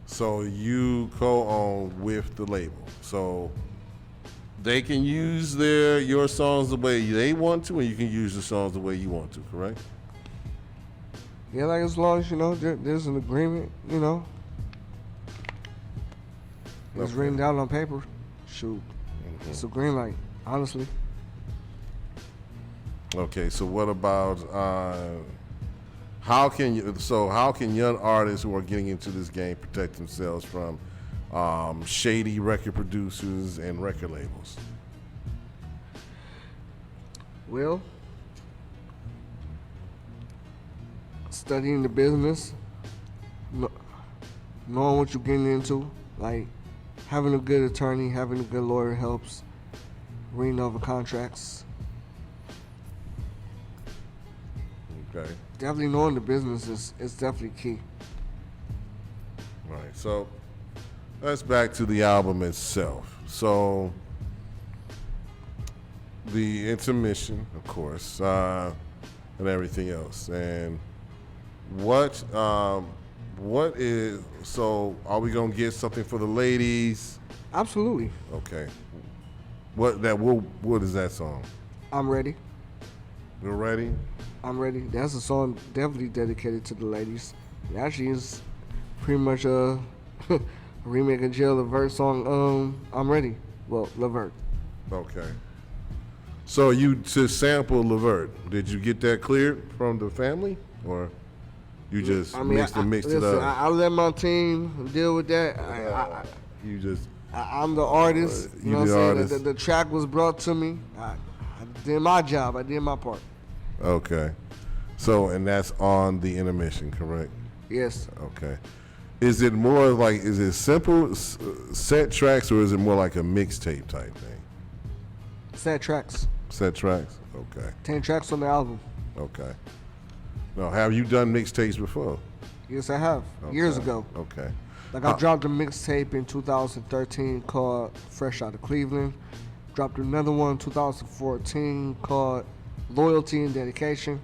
So you co-own with the label. So they can use your songs the way they want to, and you can use the songs the way you want to, correct? Yeah, like as long as, you know, there's an agreement, you know. It's written down on paper. Shoot. It's a green light, honestly. Okay, so what about how can young artists who are getting into this game protect themselves from shady record producers and record labels? Well, studying the business, knowing what you're getting into, like having a good attorney, having a good lawyer helps. Reading over contracts. Okay. Definitely knowing the business is definitely key. Right. So let's back to the album itself. So the intermission, of course, and everything else. And what is, so are we gonna get something for the ladies? Absolutely. Okay. What is that song? I'm Ready. You're ready? I'm Ready. That's a song definitely dedicated to the ladies. It actually is pretty much a remake of Jill Levert song, I'm Ready. Well, Levert. Okay. So to sample Levert, did you get that cleared from the family, or you just mixed it up? I let my team deal with that. I'm the artist. You know what I'm saying? The track was brought to me. I did my job. I did my part. Okay. So, and that's on the intermission, correct? Yes. Okay. Is it more like, is it simple set tracks, or is it more like a mixtape type thing? Set tracks. Set tracks? Okay. 10 tracks on the album. Okay. Now, have you done mixtapes before? Yes, I have. Years ago. Okay. Like I dropped a mixtape in 2013 called Fresh Out of Cleveland. Dropped another one in 2014 called Loyalty and Dedication.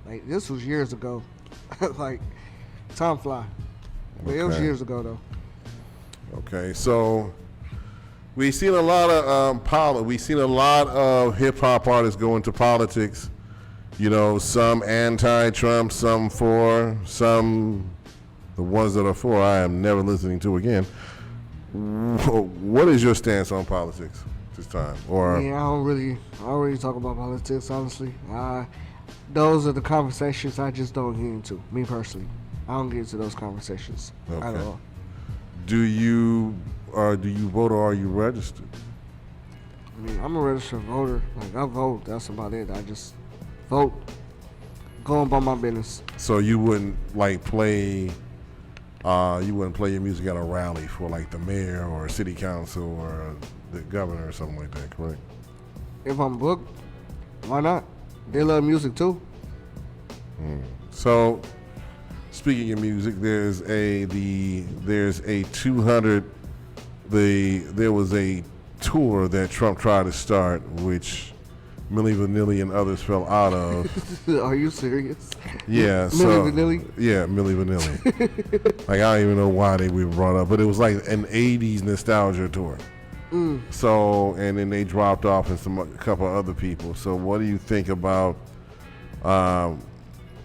Like this was years ago. Like time fly. But it was years ago though. Okay, so we've seen a lot of hip hop artists go into politics. You know, some anti-Trump, some for, some the ones that are for, I am never listening to again. What is your stance on politics this time? Or I don't really talk about politics, honestly. Those are the conversations I just don't get into. Me personally, I don't get into those conversations at all. Do you vote, or are you registered? I mean, I'm a registered voter. Like I vote. That's about it. I just vote. Go about my business. So you wouldn't like play you wouldn't play your music at a rally for like the mayor or city council or the governor or something like that, correct? If I'm booked, why not? They love music too. So, speaking of music, there was a tour that Trump tried to start, which Milli Vanilli and others fell out of. Are you serious? Yeah, Milli Vanilli? Yeah, Milli Vanilli. Like, I don't even know why they were brought up, but it was like an 80s nostalgia tour. So, and then they dropped off and a couple of other people. So what do you think about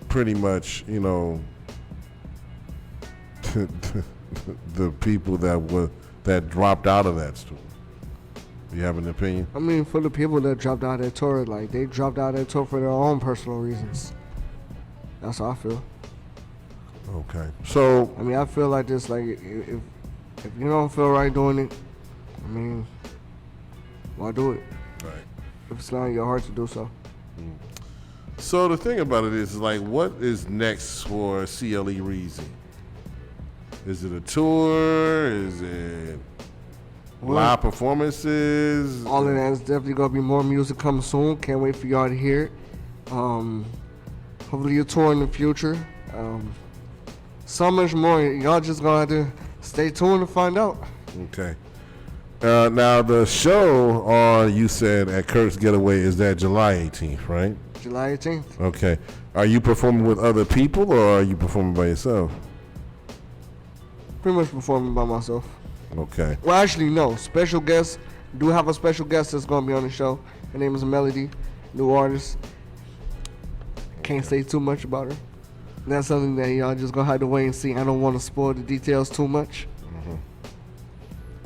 pretty much, you know, the people that dropped out of that tour? Do you have an opinion? I mean, for the people that dropped out of that tour, like, they dropped out of that tour for their own personal reasons. That's how I feel. Okay. So, I mean, I feel like this, like, if you don't feel right doing it, I mean, why do it? right. If it's not in your heart to do so. So the thing about it is, like, what is next for CLE Reezy? Is it a tour? Is it live performances? All of that is definitely gonna be more music coming soon. Can't wait for y'all to hear it. Hopefully a tour in the future. So much more. Y'all just gonna have to stay tuned to find out. Okay. Now the show on, you said, at Kirk's Getaway is that July 18th, right? July 18th. Okay. Are you performing with other people or are you performing by yourself? Pretty much performing by myself. Okay. Well, actually, no. Special guest. Do have a special guest that's gonna be on the show. Her name is Melody, new artist. Can't say too much about her. That's something that y'all just gonna have to wait and see. I don't want to spoil the details too much.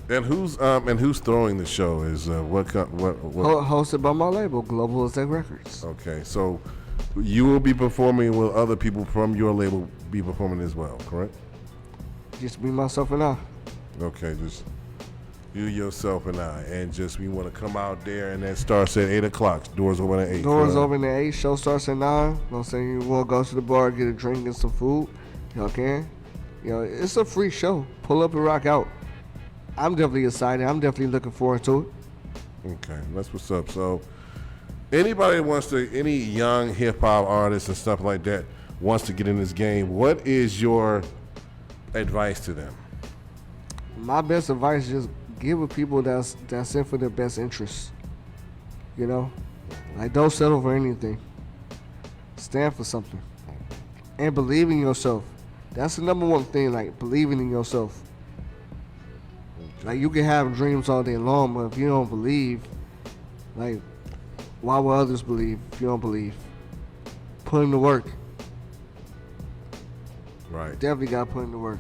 And who's throwing the show? Is what? Hosted by my label, Global Exec Records. Okay, so you will be performing with other people from your label be performing as well, correct? Just be myself and I. Okay, just you, yourself, and I, and just we want to come out there, and that starts at 8 o'clock. Doors open at 8. Doors open at 8. Show starts at 9. You know what I'm saying? You want to go to the bar, get a drink and some food. Y'all can. You know, it's a free show. Pull up and rock out. I'm definitely excited. I'm definitely looking forward to it. Okay, that's what's up. So, anybody that wants to, any young hip hop artists and stuff like that wants to get in this game, what is your advice to them? My best advice is just give with people that's in for their best interests. You know, like, don't settle for anything. Stand for something and believe in yourself. That's the number one thing. Like, believing in yourself. Like, you can have dreams all day long, but if you don't believe, like, why would others believe if you don't believe? Put in the work. Right. Definitely got to put in the work.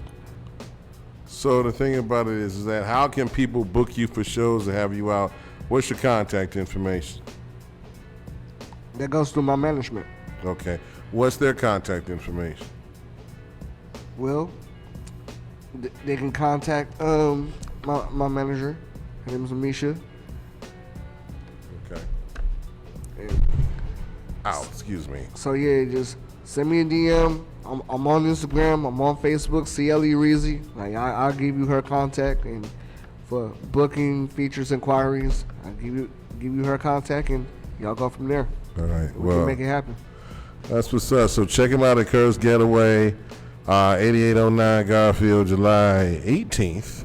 So the thing about it is that how can people book you for shows to have you out? What's your contact information? That goes through my management. Okay. What's their contact information? Well, they can contact my manager. Her name is Amisha. Okay. And excuse me. So yeah, just send me a DM. I'm on Instagram. I'm on Facebook. CLE Reezy. Like, I'll give you her contact, and for booking, features, inquiries, I'll give you her contact, and y'all go from there. All right. We can make it happen. That's what's up. So check him out at Kirk's Getaway, 8809 Garfield, July 18th.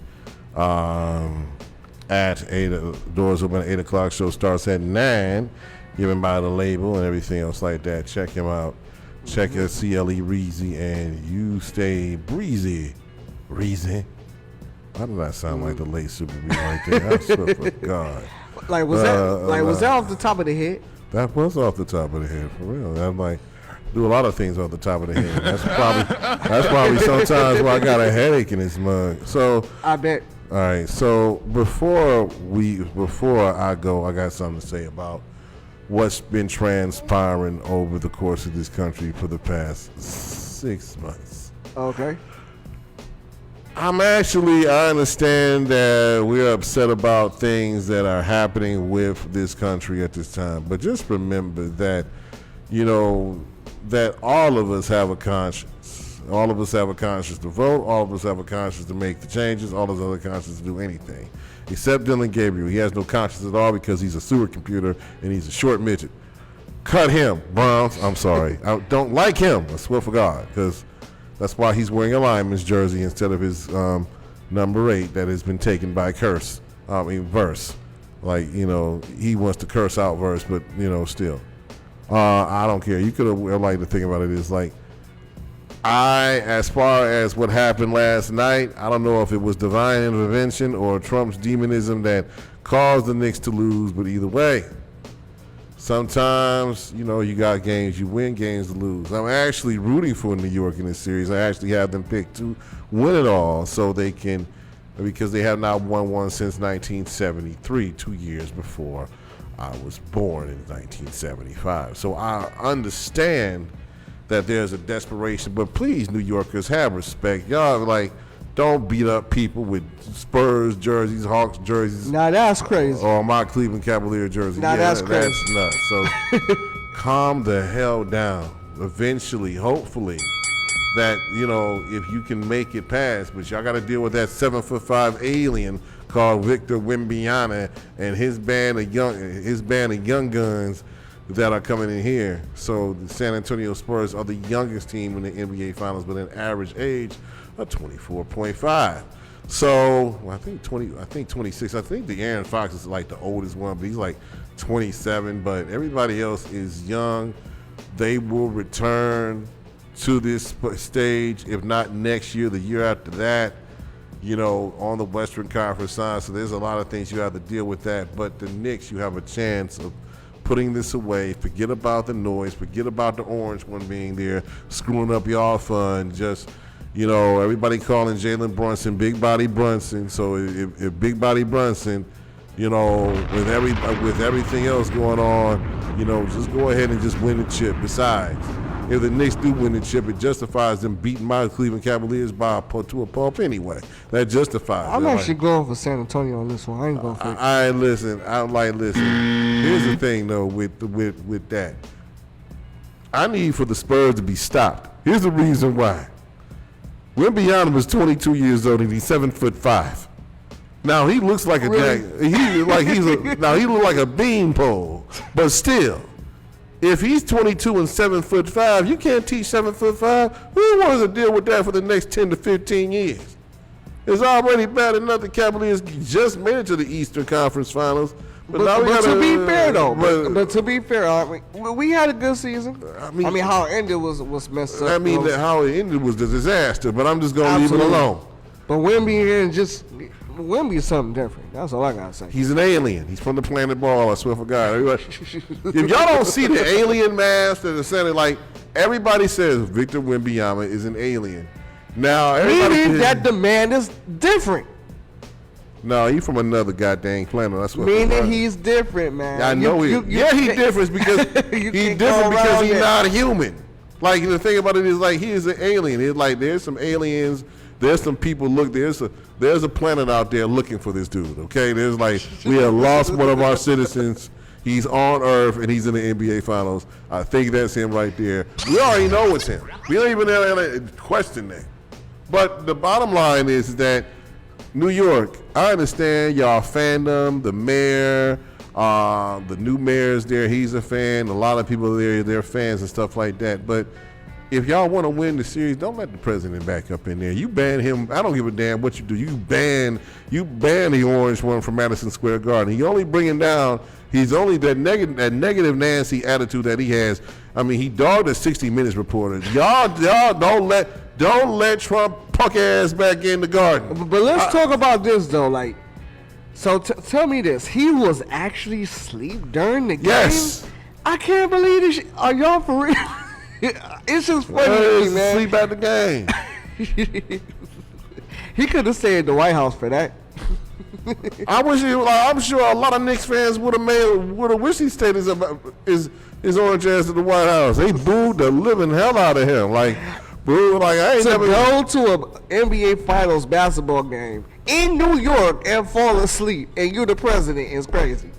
At 8, doors open at 8 o'clock. Show starts at 9. Given by the label and everything else like that. Check him out. Check your CLE Reezy, and you stay breezy. Reezy. Why did I sound like the late Super B right there? I swear for God. Like, was that off the top of the head? That was off the top of the head, for real. I'm like, do a lot of things off the top of the head. That's probably sometimes why I got a headache in this mug. So I bet. All right. So before I go, I got something to say about what's been transpiring over the course of this country for the past 6 months. Okay. I understand that we're upset about things that are happening with this country at this time, but just remember that, that all of us have a conscience. All of us have a conscience to vote. All of us have a conscience to make the changes. All of us have a conscience to do anything. Except Dylan Gabriel. He has no conscience at all because he's a sewer computer and he's a short midget. Cut him, Browns. I'm sorry. I don't like him, I swear for God, because that's why he's wearing a lineman's jersey instead of his number 8 that has been taken by Verse. Like, he wants to curse out Verse, but, still. I don't care. You could have, like, the thing about it is, like, as far as what happened last night, I don't know if it was divine intervention or Trump's demonism that caused the Knicks to lose, but either way, sometimes, you got games you win, games to lose. I'm actually rooting for New York in this series. I actually have them picked to win it all so they can, because they have not won one since 1973, 2 years before I was born in 1975. So I understand that there's a desperation, but please, New Yorkers, have respect. Y'all, like, don't beat up people with Spurs jerseys, Hawks jerseys. Now that's crazy. Or my Cleveland Cavalier jersey. Now that's crazy. That's nuts. So calm the hell down. Eventually, hopefully, that, if you can make it past, but y'all got to deal with that 7'5" alien called Victor Wembanyama and his band of young guns that are coming in here. So the San Antonio Spurs are the youngest team in the NBA Finals with an average age of 24.5. So I think 26. I think the Aaron Fox is like the oldest one, but he's like 27. But everybody else is young. They will return to this stage, if not next year, the year after that, on the Western Conference side. So there's a lot of things you have to deal with that. But the Knicks, you have a chance of putting this away. Forget about the noise. Forget about the orange one being there, screwing up y'all fun. Just, everybody calling Jalen Brunson Big Body Brunson. So if Big Body Brunson, with everything else going on, just go ahead and just win the chip. Besides, if the Knicks do win the chip, it justifies them beating my Cleveland Cavaliers to a pulp anyway. That justifies I'm it. actually going for San Antonio on this one. I ain't going for it. Listen. Here's the thing, though, with that. I need for the Spurs to be stopped. Here's the reason why. Wembanyama was 22 years old and he's 7'5". Now he looks like he looks like a beanpole, but still. If he's 22 and 7'5", you can't teach 7'5". Who wants to deal with that for the next 10 to 15 years? It's already bad enough the Cavaliers just made it to the Eastern Conference Finals. But to be fair, though, but to be fair, we had a good season. I mean, how it ended was messed up. How it ended was a disaster. But I'm just gonna leave it alone. But Wemby Wemby is something different. That's all I gotta say. He's an alien. He's from the planet Ball. I swear for God. If y'all don't see the alien mask that is saying, like, everybody says Victor Wembanyama is an alien. Now meaning that the man is different. No, he's from another goddamn planet. That's what. Meaning he's different, man. I know he's different because he's not human. Like, the thing about it is, like, he is an alien. It's like there's some aliens. There's some people there's a planet out there looking for this dude, okay? There's like, we have lost one of our citizens. He's on Earth and he's in the NBA Finals. I think that's him right there. We already know it's him. We don't even have to question that. But the bottom line is that New York, I understand y'all fandom, the mayor, the new mayor's there, he's a fan. A lot of people there, they're fans and stuff like that. But if y'all want to win the series, don't let the president back up in there. You ban him. I don't give a damn what you do. You ban the orange one from Madison Square Garden. He's only that negative Nancy attitude that he has. I mean, he dogged a 60 Minutes reporter. Y'all don't let Trump punk ass back in the garden. But let's talk about this though. Like, so tell me this: he was actually asleep during the game. Yes. I can't believe this. Are y'all for real? It's just funny, man. Sleep at the game. He could have stayed at the White House for that. I'm sure a lot of Knicks fans would have wished he stayed his orange ass at the White House. They booed the living hell out of him. Like, boo, like I ain't never go to an NBA Finals basketball game in New York and fall asleep, and you're the president is crazy.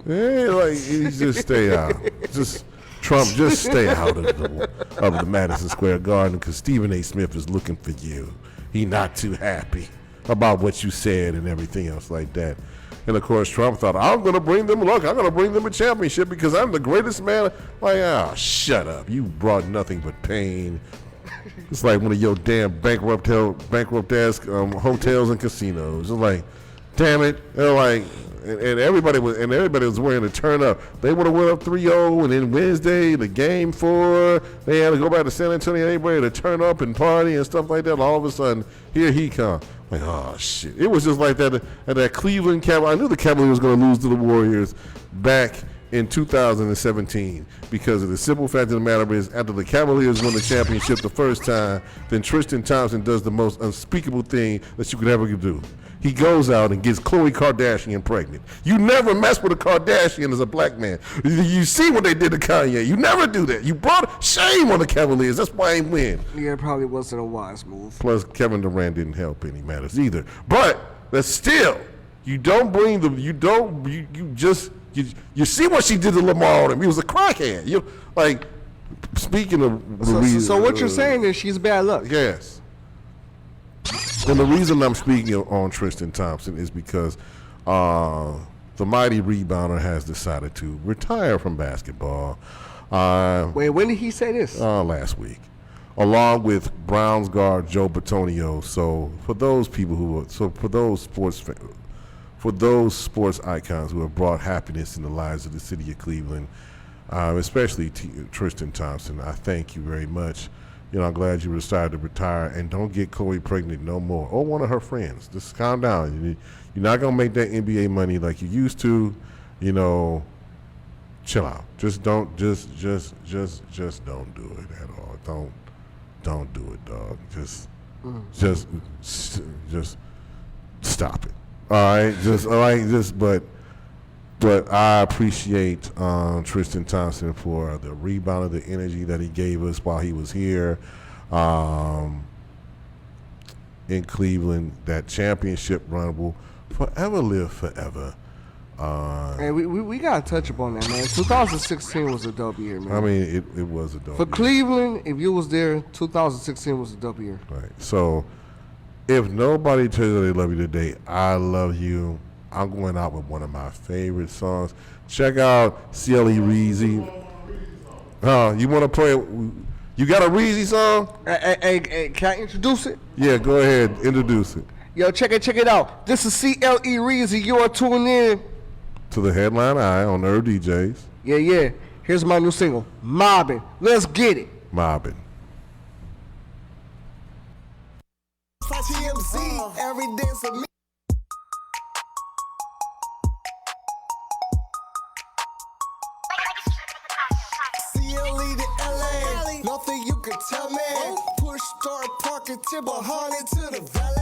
Yeah, like, you just stay out. Just Trump, just stay out of the Madison Square Garden because Stephen A. Smith is looking for you. He not too happy about what you said and everything else like that. And of course, Trump thought, I'm going to bring them a championship because I'm the greatest man. Like, shut up. You brought nothing but pain. It's like one of your damn bankrupt ass hotels and casinos. It's like, damn it. They're like, and everybody was wearing a turn up. They would have went up 3-0, and then Wednesday, the game 4, they had to go back to San Antonio. Everybody to turn up and party and stuff like that. All of a sudden, here he comes. Like, oh, shit. It was just like that at that Cleveland Cavaliers. I knew the Cavaliers was going to lose to the Warriors back in 2017 because of the simple fact of the matter is after the Cavaliers won the championship the first time, then Tristan Thompson does the most unspeakable thing that you could ever do. He goes out and gets Khloe Kardashian pregnant. You never mess with a Kardashian as a black man. You see what they did to Kanye. You never do that. You brought shame on the Cavaliers. That's why they win. Yeah, it probably wasn't a wise move. Plus, Kevin Durant didn't help any matters either. But that's still, you don't bring the, you don't, you just, you see what she did to Lamar on him. He was a crackhead. You like, speaking of. So what you're saying is she's bad luck. Yes. And the reason I'm speaking on Tristan Thompson is because the mighty rebounder has decided to retire from basketball. Wait, when did he say this? Last week, along with Browns guard Joe Bitonio. So for those people for those sports icons who have brought happiness in the lives of the city of Cleveland, especially Tristan Thompson, I thank you very much. You know, I'm glad you decided to retire and don't get Khloe pregnant no more, or one of her friends. Just calm down. You're not gonna make that NBA money like you used to. You know, chill out. Just don't. Just don't do it at all. Don't do it, dog. Just stop it. All right. But I appreciate Tristan Thompson for the rebound of the energy that he gave us while he was here in Cleveland. That championship run will forever live forever. Hey, we got to touch upon that, man. 2016 was a dub year, man. I mean, it was a dub year. For Cleveland, if you was there, 2016 was a dub year. Right. So if nobody tells you they love you today, I love you. I'm going out with one of my favorite songs. Check out CLE Reezy. You want to play? You got a Reezy song? Hey, can I introduce it? Yeah, go ahead. Introduce it. Yo, check it out. This is CLE Reezy. You are tuning in to the Headline Eye on Nerve DJs. Yeah. Here's my new single, Mobbin'. Let's get it. Mobbin'. TMZ, every dance of me. Nothing you can tell me. Push start parking timber haunted to the valley.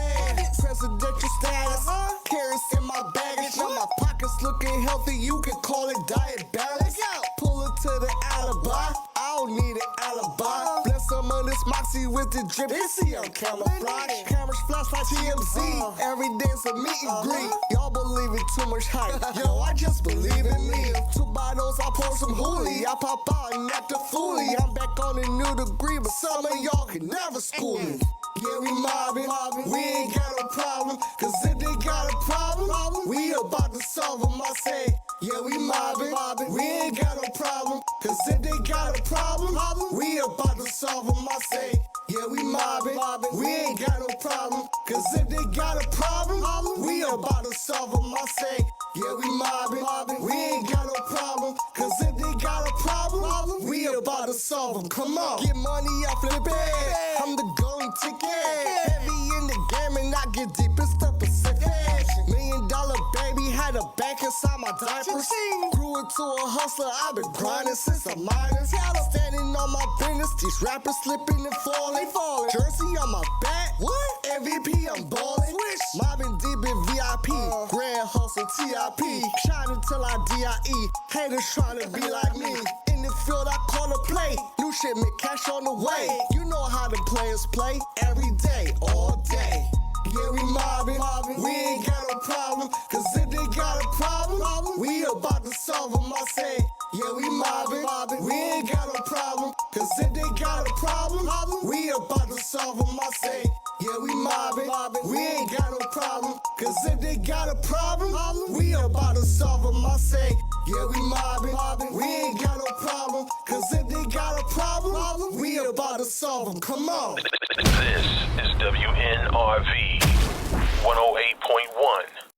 Presidential status, carrots in my baggage. Now my pockets looking healthy. You can call it diet balance. Pull it to the alibi. I don't need an alibi. Bless some of this moxie with the drip. They see I'm camouflage. Cameras flash like TMZ. Every day's a meet and greet. Y'all believe in too much hype. Yo, I just believe in me. 2 bottles, I pour some hoolie. I pop out and act a foolie. I'm back on a new degree, but some of y'all can never school me. Yeah, we mobbing. We ain't got no problem. Cause if they got a problem, we about to solve them. I say, yeah, we mobbing. We ain't got no problem. Cause if they got a problem, we about to solve them. I say, yeah, we mobbing. We ain't got no problem. Cause if they got a problem, we about to solve them. I say, yeah, we mobbing. We ain't got no problem. Cause if they got a problem, we about to solve them. Come on. Get money off the bed. I'm the golden ticket. Heavy in the game and I get deep in stuff Pacific. $1 million baby had a bank inside my diapers. Grew into a hustler, I've been grinding since I'm minor. Standing on my business, these rappers slipping and falling. Jersey on my back, what? MVP, I'm ballin'. Mobbing deep in VIP, Grand Hustle TIP. Shine until I DIE. Haters trying to be like me. In the field, I call the play. New shit, make cash on the way. You know how the players play every day, all day. Yeah, we mobbing. We ain't got no problem. Cause if they got a problem, we about to solve them. I say, Yeah, we mobbing. We ain't got no problem. Cause if they got a problem, we about to solve them, I say. Yeah, we mobbing. We ain't got no problem. Cause if they got a problem, we about to solve them, I say. Yeah, we mobbing. We ain't got no problem. Cause if they got a problem, we about to solve them. Come on. This is WNRV 108.1.